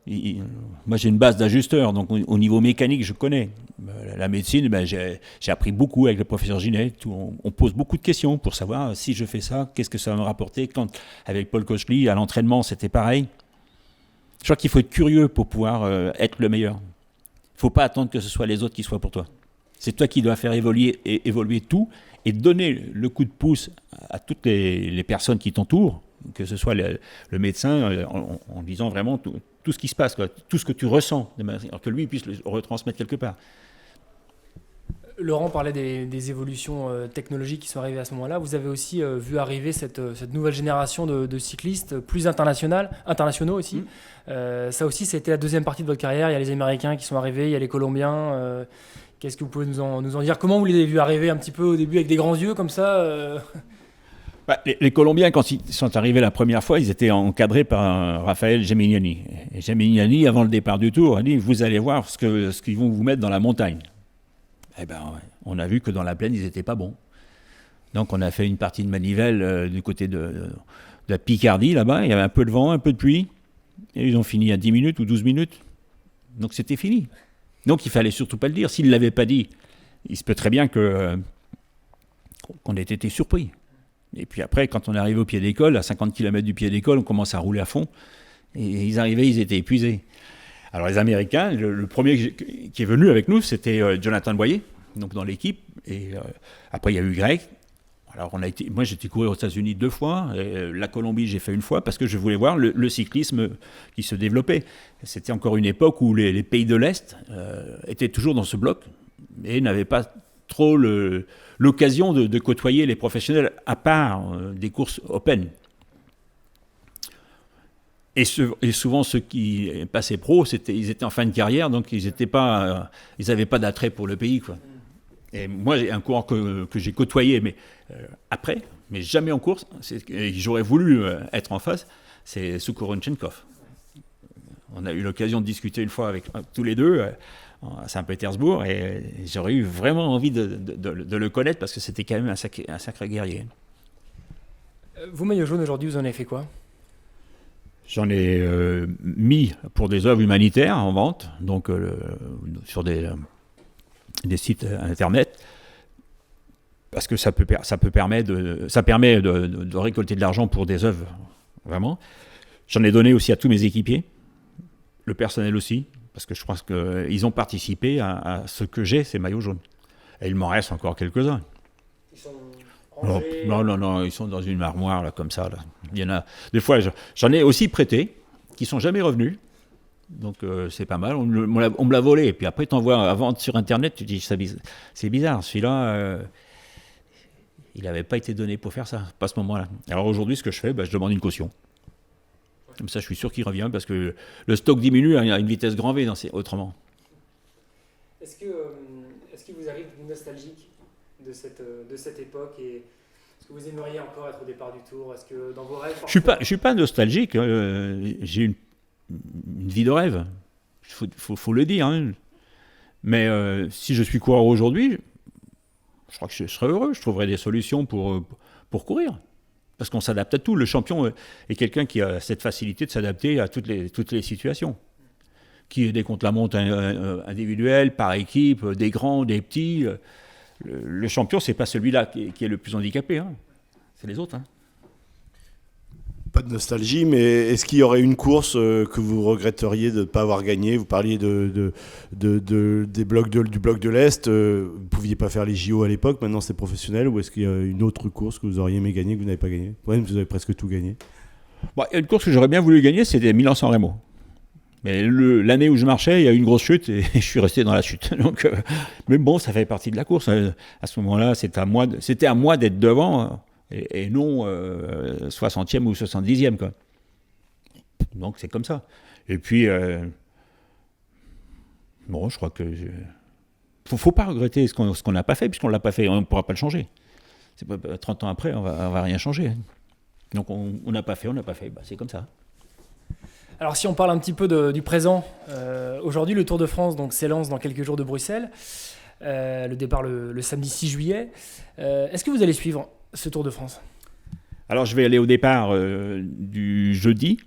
Moi, j'ai une base d'ajusteur, donc au niveau mécanique, je connais. La médecine, j'ai appris beaucoup avec le professeur Ginet. On pose beaucoup de questions pour savoir si je fais ça, qu'est-ce que ça va me rapporter. Avec Paul Koechli, à l'entraînement, c'était pareil. Je crois qu'il faut être curieux pour pouvoir être le meilleur. Il ne faut pas attendre que ce soit les autres qui soient pour toi. C'est toi qui dois faire évoluer tout et donner le coup de pouce à toutes les personnes qui t'entourent, que ce soit le médecin, en disant vraiment tout ce qui se passe, quoi, tout ce que tu ressens, alors que lui puisse le retransmettre quelque part. Laurent parlait des évolutions technologiques qui sont arrivées à ce moment-là. Vous avez aussi vu arriver cette nouvelle génération de cyclistes plus internationaux aussi. Ça aussi, c'était la deuxième partie de votre carrière. Il y a les Américains qui sont arrivés, il y a les Colombiens. Qu'est-ce que vous pouvez nous en dire? Comment vous les avez vus arriver un petit peu au début avec des grands yeux comme ça Les Colombiens, quand ils sont arrivés la première fois, ils étaient encadrés par Raphaël Gemignani. Et Gemignani, avant le départ du Tour, a dit « Vous allez voir ce qu'ils vont vous mettre dans la montagne ». Eh ben, on a vu que dans la plaine, ils n'étaient pas bons. Donc on a fait une partie de manivelle du côté de la Picardie, là-bas. Il y avait un peu de vent, un peu de pluie. Et ils ont fini à 10 minutes ou 12 minutes. Donc c'était fini. Donc il ne fallait surtout pas le dire. S'ils ne l'avaient pas dit, il se peut très bien qu'on ait été surpris. Et puis après, quand on est arrivé au pied d'école, à 50 km du pied d'école, on commence à rouler à fond. Et ils arrivaient, ils étaient épuisés. Alors les Américains, le premier qui est venu avec nous, c'était Jonathan Boyer, donc dans l'équipe. Et après, il y a eu Greg. Alors moi, j'étais courir aux États-Unis 2 fois. Et la Colombie, j'ai fait 1 fois parce que je voulais voir le cyclisme qui se développait. C'était encore une époque où les pays de l'Est étaient toujours dans ce bloc et n'avaient pas trop l'occasion de côtoyer les professionnels à part des courses open. Et souvent, ceux qui passaient pro, ils étaient en fin de carrière, donc ils n'avaient pas d'attrait pour le pays, quoi. Et moi, j'ai un coureur que j'ai côtoyé, mais après, mais jamais en course, et j'aurais voulu être en face, c'est Sukhorunchenkov. On a eu l'occasion de discuter une fois avec tous les deux à Saint-Pétersbourg, et j'aurais eu vraiment envie de le connaître parce que c'était quand même un sacré guerrier. Vous, maillot jaune, aujourd'hui, vous en avez fait quoi? J'en ai mis pour des œuvres humanitaires en vente, donc sur des sites internet, parce que ça permet de récolter de l'argent pour des œuvres, vraiment. J'en ai donné aussi à tous mes équipiers, le personnel aussi, parce que je pense qu'ils ont participé à ce que j'ai, ces maillots jaunes. Et il m'en reste encore quelques-uns. Ils sont rangés... Non, ils sont dans une armoire, là, comme ça. Là. Il y en a, des fois, j'en ai aussi prêté, qui ne sont jamais revenus. Donc c'est pas mal, on me l'a volé. Et puis après, tu envoies à vendre sur Internet, tu dis, c'est bizarre, celui-là, il n'avait pas été donné pour faire ça, pas à ce moment-là. Alors aujourd'hui, ce que je fais, je demande une caution. Comme ça, je suis sûr qu'il revient, parce que le stock diminue à une vitesse grand V autrement. Est-ce qu'il vous arrive d'être nostalgique de cette époque et est-ce que vous aimeriez encore être au départ du Tour? Est-ce que dans vos rêves... Je suis pas nostalgique, j'ai une vie de rêve, faut le dire. Hein. Mais si je suis coureur aujourd'hui, je crois que je serais heureux, je trouverais des solutions pour courir. Parce qu'on s'adapte à tout. Le champion est quelqu'un qui a cette facilité de s'adapter à toutes les situations. Qui est des contre-la-montre individuels, par équipe, des grands, des petits. Le champion, c'est pas celui-là qui est le plus handicapé. Hein. C'est les autres. Hein. Pas de nostalgie, mais est-ce qu'il y aurait une course que vous regretteriez de ne pas avoir gagné? Vous parliez du bloc de l'Est. Vous ne pouviez pas faire les JO à l'époque, maintenant c'est professionnel. Ou est-ce qu'il y a une autre course que vous auriez aimé gagner, que vous n'avez pas gagné? Ouais, vous avez presque tout gagné. Bon, une course que j'aurais bien voulu gagner, c'était Milan-San Remo. Mais l'année où je marchais, il y a eu une grosse chute et je suis resté dans la chute. Donc, mais bon, ça fait partie de la course. À ce moment-là, c'était à moi d'être devant. Et non 60e ou 70e, quoi. Donc c'est comme ça. Et puis, bon, je crois que... Faut pas regretter ce qu'on n'a pas fait, puisqu'on ne l'a pas fait, on ne pourra pas le changer. C'est pas, 30 ans après, on va rien changer. Donc on n'a pas fait, c'est comme ça. Alors si on parle un petit peu du présent, aujourd'hui le Tour de France s'élance dans quelques jours de Bruxelles, le départ le samedi 6 juillet. Est-ce que vous allez suivre ce Tour de France? Alors je vais aller au départ du jeudi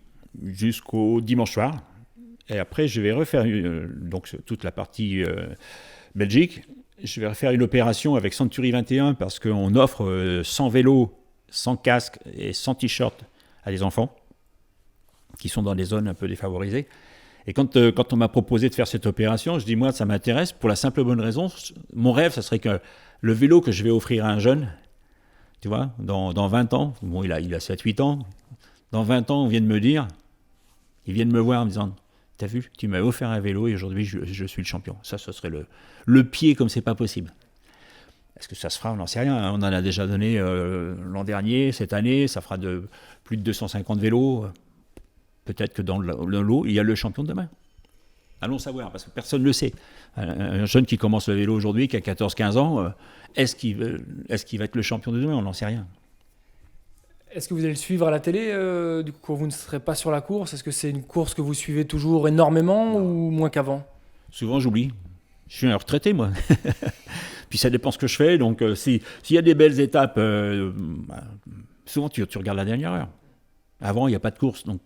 jusqu'au dimanche soir. Et après je vais refaire donc toute la partie Belgique. Je vais refaire une opération avec Century 21 parce qu'on offre 100 vélos, 100 casques et 100 t-shirts à des enfants qui sont dans des zones un peu défavorisées. Et quand on m'a proposé de faire cette opération, je dis moi ça m'intéresse pour la simple bonne raison, mon rêve ça serait que le vélo que je vais offrir à un jeune, tu vois, dans 20 ans, bon il a 7-8 ans, dans 20 ans on vient de me dire, ils viennent me voir en me disant t'as vu, tu m'as offert un vélo et aujourd'hui je suis le champion. Ça, ce serait le pied comme c'est pas possible. Est-ce que ça se fera? On n'en sait rien. On en a déjà donné l'an dernier, cette année, ça fera plus de 250 vélos. Peut-être que dans le lot, il y a le champion de demain. Allons savoir, parce que personne ne le sait. Un jeune qui commence le vélo aujourd'hui, qui a 14-15 ans, est-ce qu'il va être le champion de demain? On n'en sait rien. Est-ce que vous allez le suivre à la télé, du coup, quand vous ne serez pas sur la course? Est-ce que c'est une course que vous suivez toujours énormément ou moins qu'avant? Souvent, j'oublie. Je suis un retraité, moi. Puis ça dépend ce que je fais. Donc, s'il y a des belles étapes, souvent, tu regardes la dernière heure. Avant, il n'y a pas de course. Donc,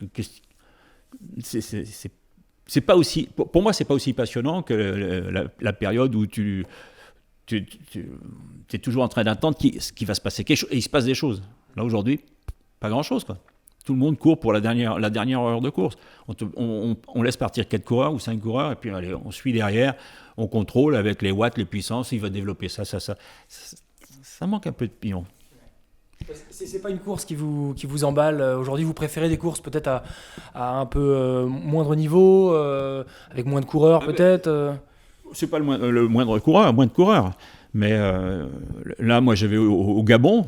c'est pas aussi, pour moi, c'est pas aussi passionnant que la période où tu es toujours en train d'attendre qu'il va se passer quelque chose. Et il se passe des choses. Là, aujourd'hui, pas grand-chose, quoi. Tout le monde court pour la dernière heure de course. On laisse partir 4 coureurs ou 5 coureurs, et puis allez, on suit derrière, on contrôle avec les watts, les puissances, il va développer ça. Ça manque un peu de pignon. C'est pas une course qui vous emballe. Aujourd'hui, vous préférez des courses peut-être à un peu moindre niveau, avec moins de coureurs peut-être C'est pas le moindre coureur, moins de coureurs. Mais là, moi, je vais au Gabon,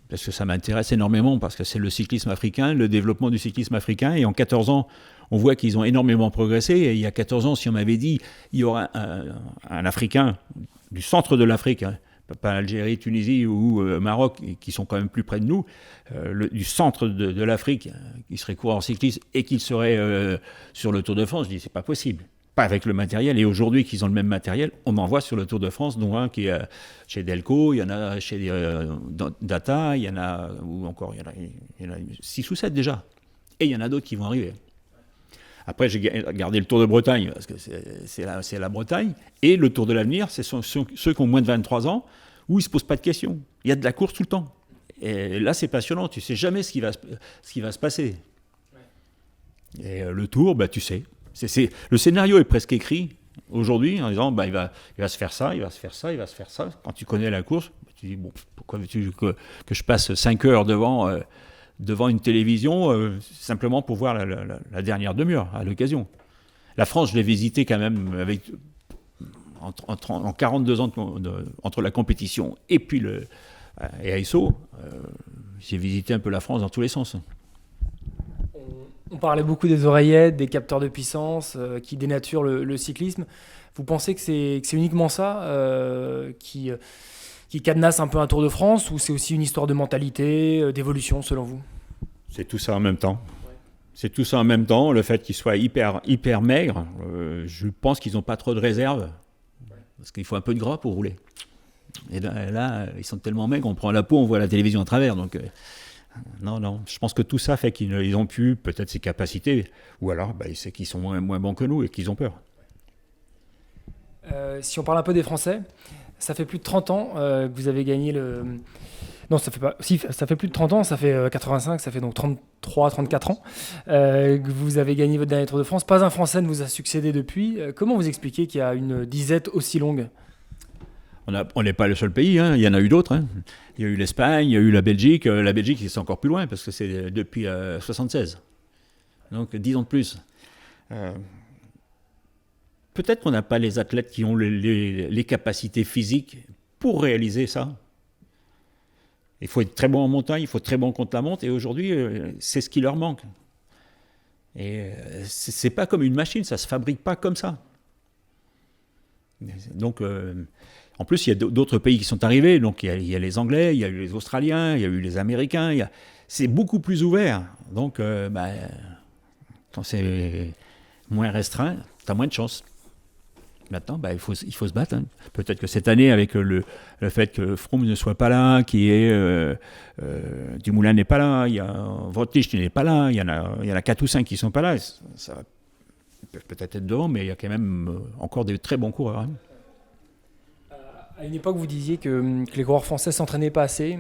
parce que ça m'intéresse énormément, parce que c'est le cyclisme africain, le développement du cyclisme africain. Et en 14 ans, on voit qu'ils ont énormément progressé. Et il y a 14 ans, si on m'avait dit il y aura un Africain du centre de l'Afrique, hein, pas Algérie, Tunisie ou Maroc, qui sont quand même plus près de nous, du centre de l'Afrique, qui serait coureur cycliste et qui serait sur le Tour de France, je dis c'est pas possible. Pas avec le matériel. Et aujourd'hui qu'ils ont le même matériel, on en voit sur le Tour de France, dont un qui est chez Delco, il y en a chez Data, il y en a, ou encore, il y en a 6 ou 7 déjà. Et il y en a d'autres qui vont arriver. Après, j'ai gardé le Tour de Bretagne, parce que c'est la Bretagne. Et le Tour de l'avenir, c'est ceux qui ont moins de 23 ans, où ils ne se posent pas de questions. Il y a de la course tout le temps. Et là, c'est passionnant. Tu ne sais jamais ce qui va se passer. Et le Tour, tu sais. Le scénario est presque écrit aujourd'hui, en disant il va se faire ça, il va se faire ça, il va se faire ça. Quand tu connais la course, tu dis, bon, pourquoi veux-tu que je passe 5 heures devant une télévision, simplement pour voir la dernière demi-heure, à l'occasion. La France, je l'ai visitée quand même en 42 ans entre la compétition et puis et ASO. J'ai visité un peu la France dans tous les sens. On parlait beaucoup des oreillettes, des capteurs de puissance qui dénaturent le cyclisme. Vous pensez que c'est uniquement ça qui cadenasse un peu un Tour de France, ou c'est aussi une histoire de mentalité, d'évolution selon vous? C'est tout ça en même temps. C'est tout ça en même temps. Le fait qu'ils soient hyper maigres, je pense qu'ils n'ont pas trop de réserve. Parce qu'il faut un peu de gras pour rouler. Et là, ils sont tellement maigres, on prend la peau, on voit la télévision à travers. Donc, non. Je pense que tout ça fait qu'ils ont pu, peut-être ces capacités, ou alors c'est qu'ils sont moins bons que nous et qu'ils ont peur. Si on parle un peu des Français, ça fait plus de 30 ans que vous avez gagné le... Non, ça fait pas... Si, ça fait plus de 30 ans, ça fait 85, ça fait donc 33, 34 ans que vous avez gagné votre dernier Tour de France. Pas un Français ne vous a succédé depuis. Comment vous expliquez qu'il y a une disette aussi longue? On n'est pas le seul pays, hein. Il y en a eu d'autres. Hein. Il y a eu l'Espagne, il y a eu la Belgique. La Belgique, c'est encore plus loin, parce que c'est depuis 76. Donc 10 ans de plus. Peut-être qu'on n'a pas les athlètes qui ont les capacités physiques pour réaliser ça. Il faut être très bon en montagne, il faut être très bon contre la montre, et aujourd'hui, c'est ce qui leur manque. Et c'est pas comme une machine, ça se fabrique pas comme ça. Donc, en plus, il y a d'autres pays qui sont arrivés. Donc, il y a les Anglais, il y a eu les Australiens, il y a eu les Américains. C'est beaucoup plus ouvert. Donc, quand c'est moins restreint, tu as moins de chance. Maintenant, il faut se battre. Hein. Peut-être que cette année, avec le fait que Froome ne soit pas là, Dumoulin n'est pas là, il y a Votlich qui n'est pas là, il y en a 4 ou 5 qui ne sont pas là. Ça peut peut-être être devant, mais il y a quand même encore des très bons coureurs. Hein. À une époque, vous disiez que les coureurs français ne s'entraînaient pas assez.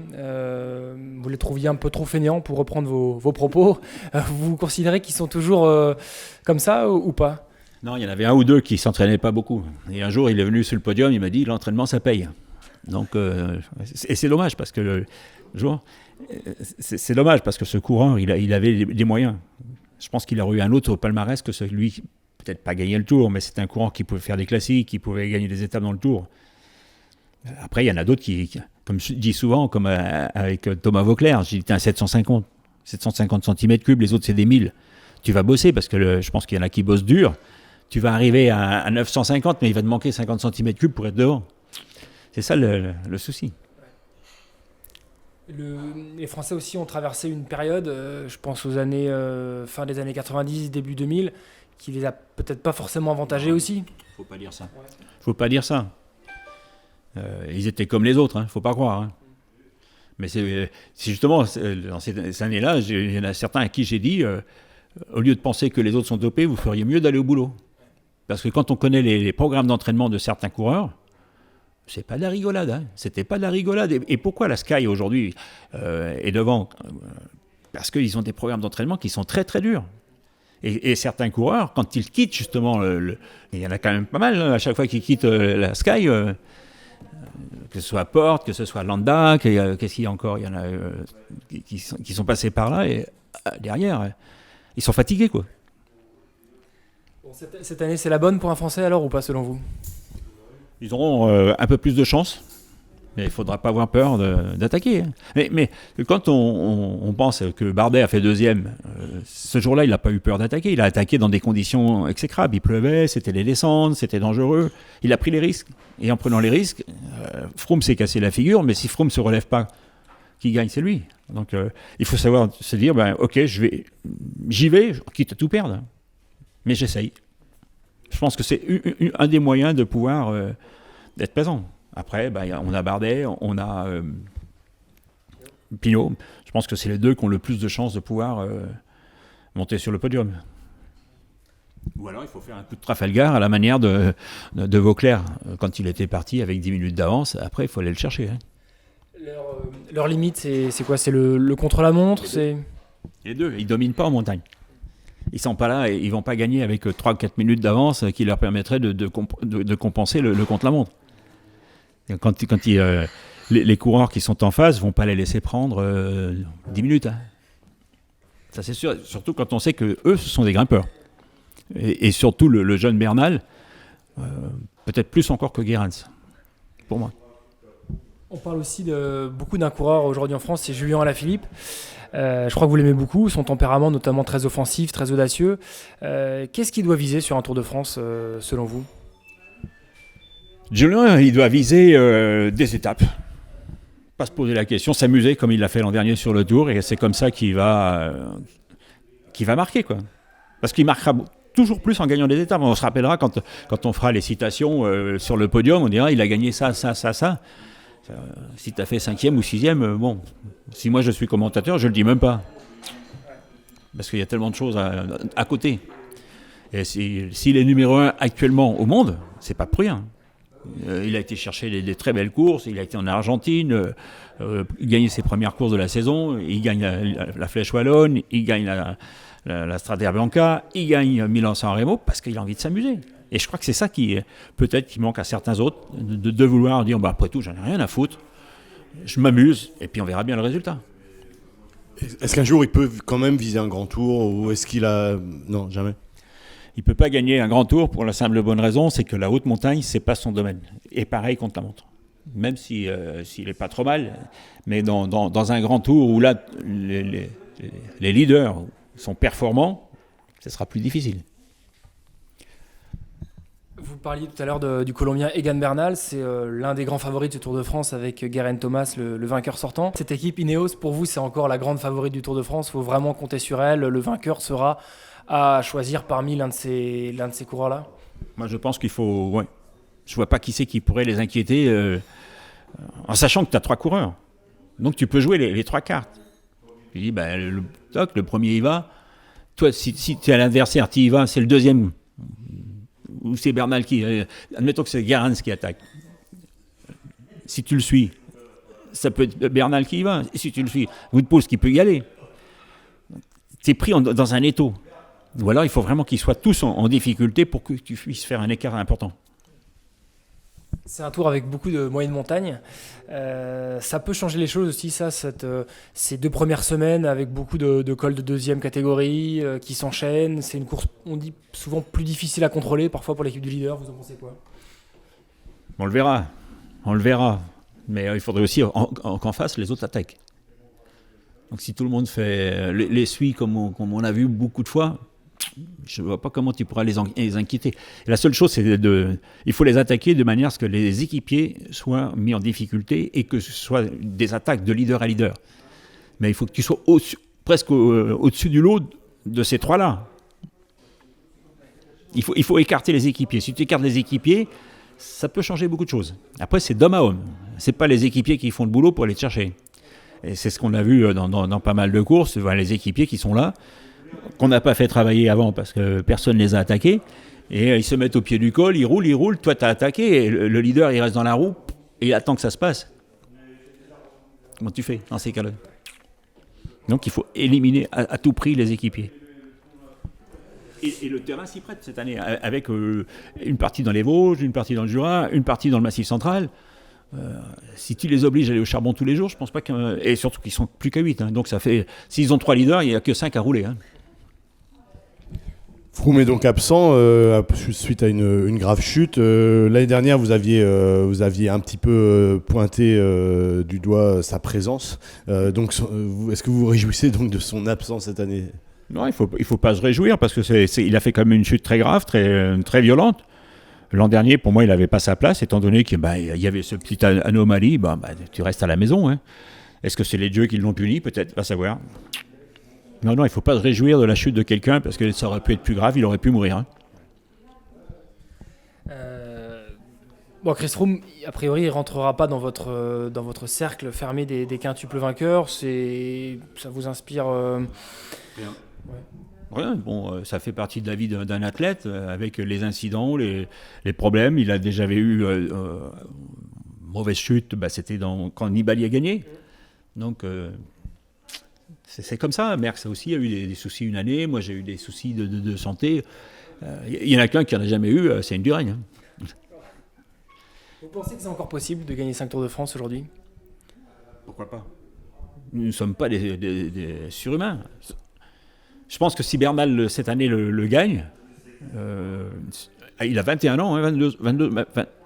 Vous les trouviez un peu trop fainéants, pour reprendre vos propos. Vous considérez qu'ils sont toujours comme ça ou pas? Non, il y en avait un ou deux qui ne s'entraînaient pas beaucoup. Et un jour, il est venu sur le podium, il m'a dit « l'entraînement, ça paye ». Donc, et c'est dommage, parce que c'est dommage, parce que ce coureur, il avait des moyens. Je pense qu'il aurait eu un autre palmarès que celui, peut-être pas gagner le Tour, mais c'était un coureur qui pouvait faire des classiques, qui pouvait gagner des étapes dans le Tour. Après, il y en a d'autres comme je dis souvent, comme avec Thomas Vauclair, j'ai dit, t'es un 750 cm3, les autres, c'est des 1000. Tu vas bosser, parce que je pense qu'il y en a qui bossent dur. Tu vas arriver à 950, mais il va te manquer 50 cm3 pour être devant. C'est ça le souci. Les Français aussi ont traversé une période, je pense aux années fin des années 90, début 2000, qui les a peut-être pas forcément avantagés aussi. Faut pas dire ça. Faut pas dire ça. Ils étaient comme les autres, faut pas croire. Hein. Mais c'est justement dans ces années-là, il y en a certains à qui j'ai dit, au lieu de penser que les autres sont dopés, vous feriez mieux d'aller au boulot. Parce que quand on connaît les programmes d'entraînement de certains coureurs, c'est pas de la rigolade. Hein. C'était pas de la rigolade. Et pourquoi la Sky aujourd'hui est devant ? Parce qu'ils ont des programmes d'entraînement qui sont très très durs. Et certains coureurs, quand ils quittent justement, il y en a quand même pas mal, hein, à chaque fois qu'ils quittent la Sky, que ce soit Porte, que ce soit Landa, qu'est-ce qu'il y a encore ? Il y en a qui sont passés par là et derrière, ils sont fatigués, quoi. Bon, cette année, c'est la bonne pour un Français alors ou pas selon vous ? Ils auront un peu plus de chance, mais il ne faudra pas avoir peur d'attaquer. Hein. Mais quand on pense que Bardet a fait deuxième, ce jour-là, il n'a pas eu peur d'attaquer. Il a attaqué dans des conditions exécrables. Il pleuvait, c'était les descentes, c'était dangereux. Il a pris les risques. Et en prenant les risques, Froome s'est cassé la figure, mais si Froome ne se relève pas, qui gagne, c'est lui. Donc il faut savoir se dire, ok, j'y vais, quitte à tout perdre. Mais j'essaye. Je pense que c'est un des moyens de pouvoir d'être présent. Après, on a Bardet, on a Pinot. Je pense que c'est les deux qui ont le plus de chances de pouvoir monter sur le podium. Ou alors, il faut faire un coup de Trafalgar à la manière de Vauclair, quand il était parti avec 10 minutes d'avance. Après, il faut aller le chercher. Hein. Leur limite, c'est quoi ? C'est le contre-la-montre ? Les deux, ils ne dominent pas en montagne. Ils ne sont pas là et ils ne vont pas gagner avec 3 ou 4 minutes d'avance qui leur permettraient de compenser le contre-la-montre. Quand les coureurs qui sont en face ne vont pas les laisser prendre 10 minutes. Hein. Ça, c'est sûr. Surtout quand on sait qu'eux, ce sont des grimpeurs. Et surtout le jeune Bernal, peut-être plus encore que Gerrans, pour moi. On parle aussi beaucoup d'un coureur aujourd'hui en France, c'est Julien Alaphilippe. Je crois que vous l'aimez beaucoup, son tempérament notamment très offensif, très audacieux. Qu'est-ce qu'il doit viser sur un Tour de France selon vous ? Julien, il doit viser des étapes. Pas se poser la question, s'amuser comme il l'a fait l'an dernier sur le Tour, et c'est comme ça qu'il va marquer, quoi. Parce qu'il marquera toujours plus en gagnant des étapes. On se rappellera quand on fera les citations sur le podium, on dira il a gagné ça. Si tu as fait 5e ou 6e, bon, si moi je suis commentateur, je le dis même pas. Parce qu'il y a tellement de choses à côté. Et s'il est numéro 1 actuellement au monde, c'est pas pour rien. Il a été chercher des très belles courses, il a été en Argentine, gagné ses premières courses de la saison, il gagne la Flèche Wallonne, il gagne la Strade Bianca, il gagne Milan-San Remo parce qu'il a envie de s'amuser. Et je crois que c'est ça qui manque à certains autres, de vouloir dire après tout, j'en ai rien à foutre, je m'amuse, et puis on verra bien le résultat. Est-ce qu'un jour il peut quand même viser un grand tour, ou est-ce qu'il a... Non, jamais. Il ne peut pas gagner un grand tour pour la simple bonne raison, c'est que la haute montagne, ce n'est pas son domaine. Et pareil contre la montre. Même s'il n'est pas trop mal, mais dans un grand tour où là, les leaders sont performants, ce sera plus difficile. Vous parliez tout à l'heure du Colombien Egan Bernal, c'est l'un des grands favoris de ce Tour de France avec Geraint Thomas, le vainqueur sortant. Cette équipe Ineos, pour vous, c'est encore la grande favorite du Tour de France, il faut vraiment compter sur elle, le vainqueur sera à choisir parmi l'un de ces coureurs-là ? Moi, je pense qu'il faut... Ouais. Je ne vois pas qui c'est qui pourrait les inquiéter, en sachant que tu as 3 coureurs. Donc, tu peux jouer les 3 cartes. Tu dis, le premier y va. Toi, si tu es à l'adversaire, tu y vas, c'est le deuxième. Ou c'est Bernal qui... admettons que c'est Gerrans qui attaque. Si tu le suis, ça peut être Bernal qui y va. Et si tu le suis, Wout Poels qui peut y aller. Tu es pris dans un étau. Ou alors, il faut vraiment qu'ils soient tous en difficulté pour que tu puisses faire un écart important. C'est un tour avec beaucoup de moyennes montagnes. Ça peut changer les choses aussi, ces 2 premières semaines avec beaucoup de cols de deuxième catégorie qui s'enchaînent. C'est une course, on dit, souvent plus difficile à contrôler, parfois pour l'équipe du leader. Vous en pensez quoi ? On le verra. On le verra. Mais il faudrait aussi qu'en face, les autres attaquent. Donc si tout le monde fait les suit comme on a vu beaucoup de fois, je ne vois pas comment tu pourras les inquiéter. Et la seule chose, c'est il faut les attaquer de manière à ce que les équipiers soient mis en difficulté et que ce soit des attaques de leader à leader. Mais il faut que tu sois presque au-dessus du lot de ces trois-là. Il faut écarter les équipiers. Si tu écartes les équipiers, ça peut changer beaucoup de choses. Après, c'est d'homme à homme. Ce n'est pas les équipiers qui font le boulot pour aller te chercher. Et c'est ce qu'on a vu dans pas mal de courses, les équipiers qui sont là, qu'on n'a pas fait travailler avant parce que personne ne les a attaqués. Et ils se mettent au pied du col, ils roulent. Toi, tu as attaqué, et le leader, il reste dans la roue et il attend que ça se passe. Comment tu fais dans ces cas-là? Donc, il faut éliminer à tout prix les équipiers. Et le terrain s'y prête cette année, avec une partie dans les Vosges, une partie dans le Jura, une partie dans le Massif central. Si tu les obliges à aller au charbon tous les jours, je pense pas et surtout qu'ils sont plus qu'à 8. Hein. Donc ça fait, s'ils ont 3 leaders, il n'y a que 5 à rouler. Hein. Froome est donc absent suite à une grave chute. L'année dernière, vous aviez un petit peu pointé du doigt sa présence. Donc, est-ce que vous vous réjouissez donc de son absence cette année? Non, il faut pas se réjouir parce que il a fait quand même une chute très grave, très violente. L'an dernier, pour moi, il n'avait pas sa place, étant donné qu'il y avait ce petit anomalie. Tu restes à la maison. Hein. Est-ce que c'est les dieux qui l'ont puni? Peut-être, va savoir. Non, il ne faut pas se réjouir de la chute de quelqu'un parce que ça aurait pu être plus grave, il aurait pu mourir. Hein. Chris Froome, a priori, il ne rentrera pas dans votre cercle fermé des quintuples vainqueurs. Ça vous inspire Rien. Ouais. Rien. Bon, ça fait partie de la vie d'un athlète, avec les incidents, les problèmes. Il a déjà eu mauvaise chute, c'était quand Nibali a gagné. Donc, c'est comme ça. Merckx aussi a eu des soucis une année. Moi, j'ai eu des soucis de santé. Il y en a qu'un qui n'en a jamais eu, c'est Indurain. Hein. Vous pensez que c'est encore possible de gagner 5 Tours de France aujourd'hui? Pourquoi pas? Nous ne sommes pas des surhumains. Je pense que si Bernal, cette année, le gagne, il a 21 ans, hein,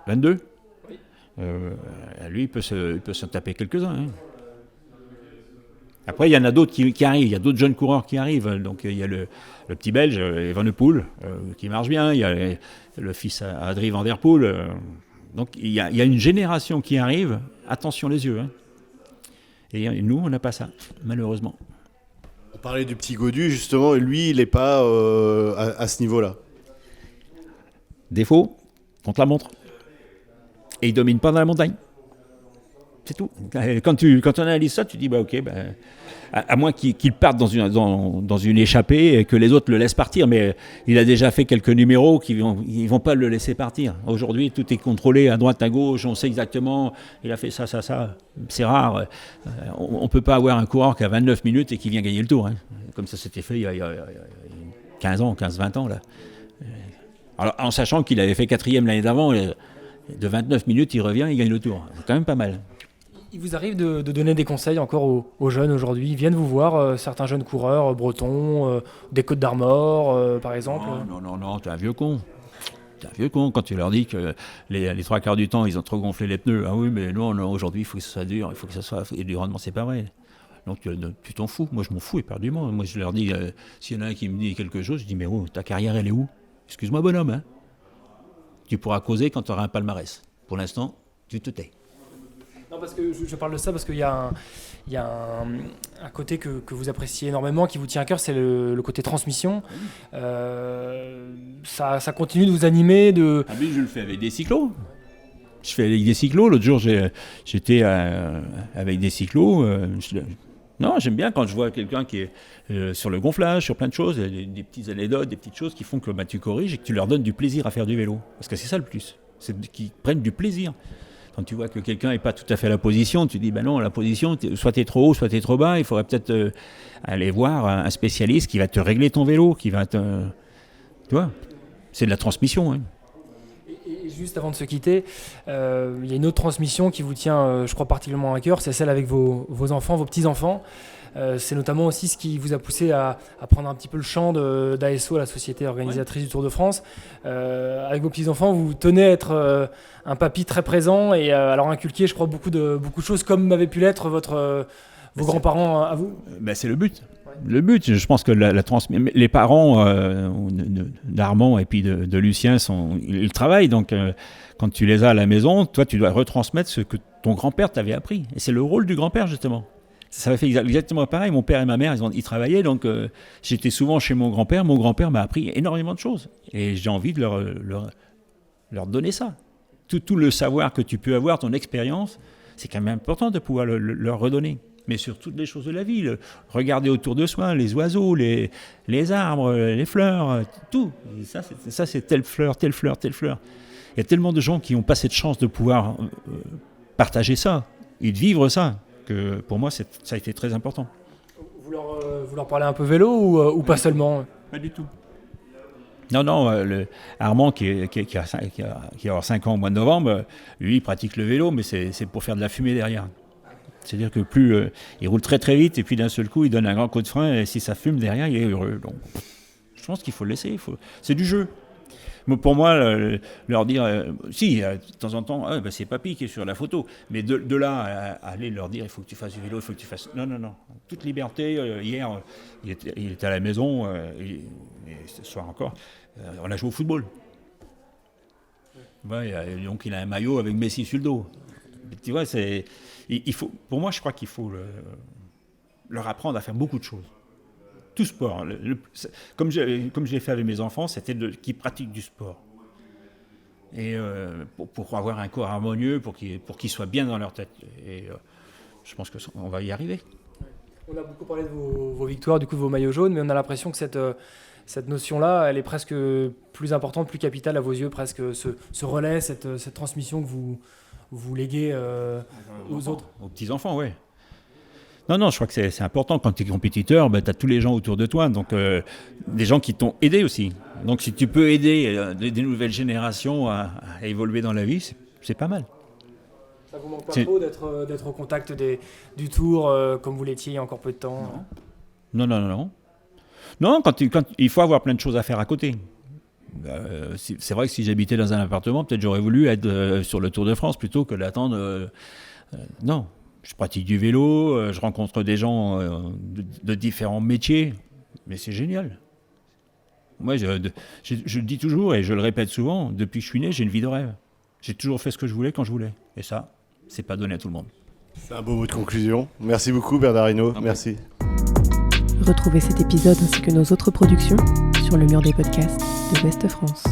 22. Oui. Lui, il peut se taper quelques-uns. Hein. Après, il y en a d'autres qui arrivent. Il y a d'autres jeunes coureurs qui arrivent. Donc, il y a le petit Belge, Evenepoel, qui marche bien. Il y a le fils Adrie van der Poel. Donc, il y a une génération qui arrive. Attention les yeux. Hein. Et nous, on n'a pas ça, malheureusement. On parlait du petit Gaudu, justement. Lui, il n'est pas à ce niveau-là. Défaut, contre la montre. Et il ne domine pas dans la montagne. C'est tout. Quand on analyse ça, tu dis, ok, à moins qu'il parte dans une échappée et que les autres le laissent partir, mais il a déjà fait quelques numéros ils vont pas le laisser partir. Aujourd'hui, tout est contrôlé à droite, à gauche, on sait exactement, il a fait ça. C'est rare. On peut pas avoir un coureur qui a 29 minutes et qui vient gagner le tour. Hein. Comme ça s'était fait il y a 15-20 ans. Là. Alors, en sachant qu'il avait fait 4e l'année d'avant, de 29 minutes, il revient, il gagne le tour. C'est quand même pas mal. Il vous arrive de donner des conseils encore aux jeunes aujourd'hui? Ils viennent vous voir, certains jeunes coureurs bretons, des Côtes d'Armor, par exemple? Non, t'es un vieux con. Quand tu leur dis que les 3/4 du temps, ils ont trop gonflé les pneus. Ah oui, mais non, aujourd'hui, il faut que ça soit dur, il faut que ça soit... Et du rendement, c'est pas vrai. Donc tu t'en fous. Moi, je m'en fous éperdument. Moi, je leur dis, s'il y en a un qui me dit quelque chose, je dis, mais ta carrière, elle est où? Excuse-moi, bonhomme. Hein. Tu pourras causer quand tu auras un palmarès. Pour l'instant, tu te tais. Non, parce que je parle de ça parce qu'il y a un côté que vous appréciez énormément, qui vous tient à cœur, c'est le côté transmission. Ça continue de vous animer. Ah oui, je le fais avec des cyclos. Je fais avec des cyclos. L'autre jour, j'étais avec des cyclos. Non, j'aime bien quand je vois quelqu'un qui est sur le gonflage, sur plein de choses, des petites anecdotes, des petites choses qui font que tu corriges et que tu leur donnes du plaisir à faire du vélo. Parce que c'est ça le plus, c'est qu'ils prennent du plaisir. Quand tu vois que quelqu'un n'est pas tout à fait à la position, tu dis, non, la position, soit tu es trop haut, soit tu es trop bas, il faudrait peut-être aller voir un spécialiste qui va te régler ton vélo, qui va te... Tu vois, c'est de la transmission. Hein. Et Juste avant de se quitter, il y a une autre transmission qui vous tient, je crois, particulièrement à cœur, c'est celle avec vos enfants, vos petits-enfants. C'est notamment aussi ce qui vous a poussé à prendre un petit peu le champ d'ASO, la société organisatrice du Tour de France. Avec vos petits-enfants, vous tenez à être un papy très présent et à leur inculquer, je crois, beaucoup de choses, comme m'avait pu l'être vos grands-parents à vous. C'est le but. Le but, je pense que les parents d'Armand et puis de Lucien, ils travaillent. Donc, quand tu les as à la maison, toi, tu dois retransmettre ce que ton grand-père t'avait appris. Et c'est le rôle du grand-père, justement. Ça m'a fait exactement pareil. Mon père et ma mère, ils travaillaient. Donc, j'étais souvent chez mon grand-père. Mon grand-père m'a appris énormément de choses. Et j'ai envie de leur donner ça. Tout le savoir que tu peux avoir, ton expérience, c'est quand même important de pouvoir leur redonner. Mais sur toutes les choses de la vie, regarder autour de soi, les oiseaux, les arbres, les fleurs, tout. Et ça, c'est telle fleur, telle fleur, telle fleur. Il y a tellement de gens qui n'ont pas cette chance de pouvoir partager ça et de vivre ça, que pour moi, ça a été très important. Vous leur parlez un peu vélo ou pas seulement? Pas du tout. Non, Armand, qui a 5 ans au mois de novembre, lui, il pratique le vélo, mais c'est pour faire de la fumée derrière. C'est-à-dire que il roule très très vite et puis d'un seul coup il donne un grand coup de frein et si ça fume derrière il est heureux. Donc je pense qu'il faut le laisser, c'est du jeu. Mais pour moi, leur dire, de temps en temps, c'est papy qui est sur la photo, mais de là à aller leur dire il faut que tu fasses du vélo, il faut que tu fasses... Non, toute liberté. Hier, il était à la maison et ce soir encore, on a joué au football. Donc il a un maillot avec Messi sur le dos. Tu vois, pour moi, je crois qu'il faut leur apprendre à faire beaucoup de choses. Tout sport. Comme je l'ai fait avec mes enfants, c'était qu'ils pratiquent du sport. Et pour avoir un corps harmonieux, pour qu'ils soient bien dans leur tête. Et je pense qu'on va y arriver. On a beaucoup parlé de vos victoires, du coup de vos maillots jaunes, mais on a l'impression que cette notion-là, elle est presque plus importante, plus capitale à vos yeux, presque ce relais, cette transmission que vous léguez aux autres. Aux petits-enfants, oui. Non, je crois que c'est important. Quand tu es compétiteur, tu as tous les gens autour de toi, donc des gens qui t'ont aidé aussi. Donc si tu peux aider des nouvelles générations à évoluer dans la vie, c'est pas mal. Ça vous manque pas trop d'être au contact du Tour comme vous l'étiez il y a encore peu de temps? Non. Non, quand il faut avoir plein de choses à faire à côté. C'est vrai que si j'habitais dans un appartement, peut-être j'aurais voulu être sur le Tour de France plutôt que d'attendre. Non, je pratique du vélo, je rencontre des gens de différents métiers, mais c'est génial. Moi, je le dis toujours et je le répète souvent, depuis que je suis né, j'ai une vie de rêve. J'ai toujours fait ce que je voulais quand je voulais. Et ça, c'est pas donné à tout le monde. C'est un beau mot de conclusion. Merci beaucoup Bernard Hinault. Merci. Retrouvez cet épisode ainsi que nos autres productions sur le mur des podcasts de Ouest France.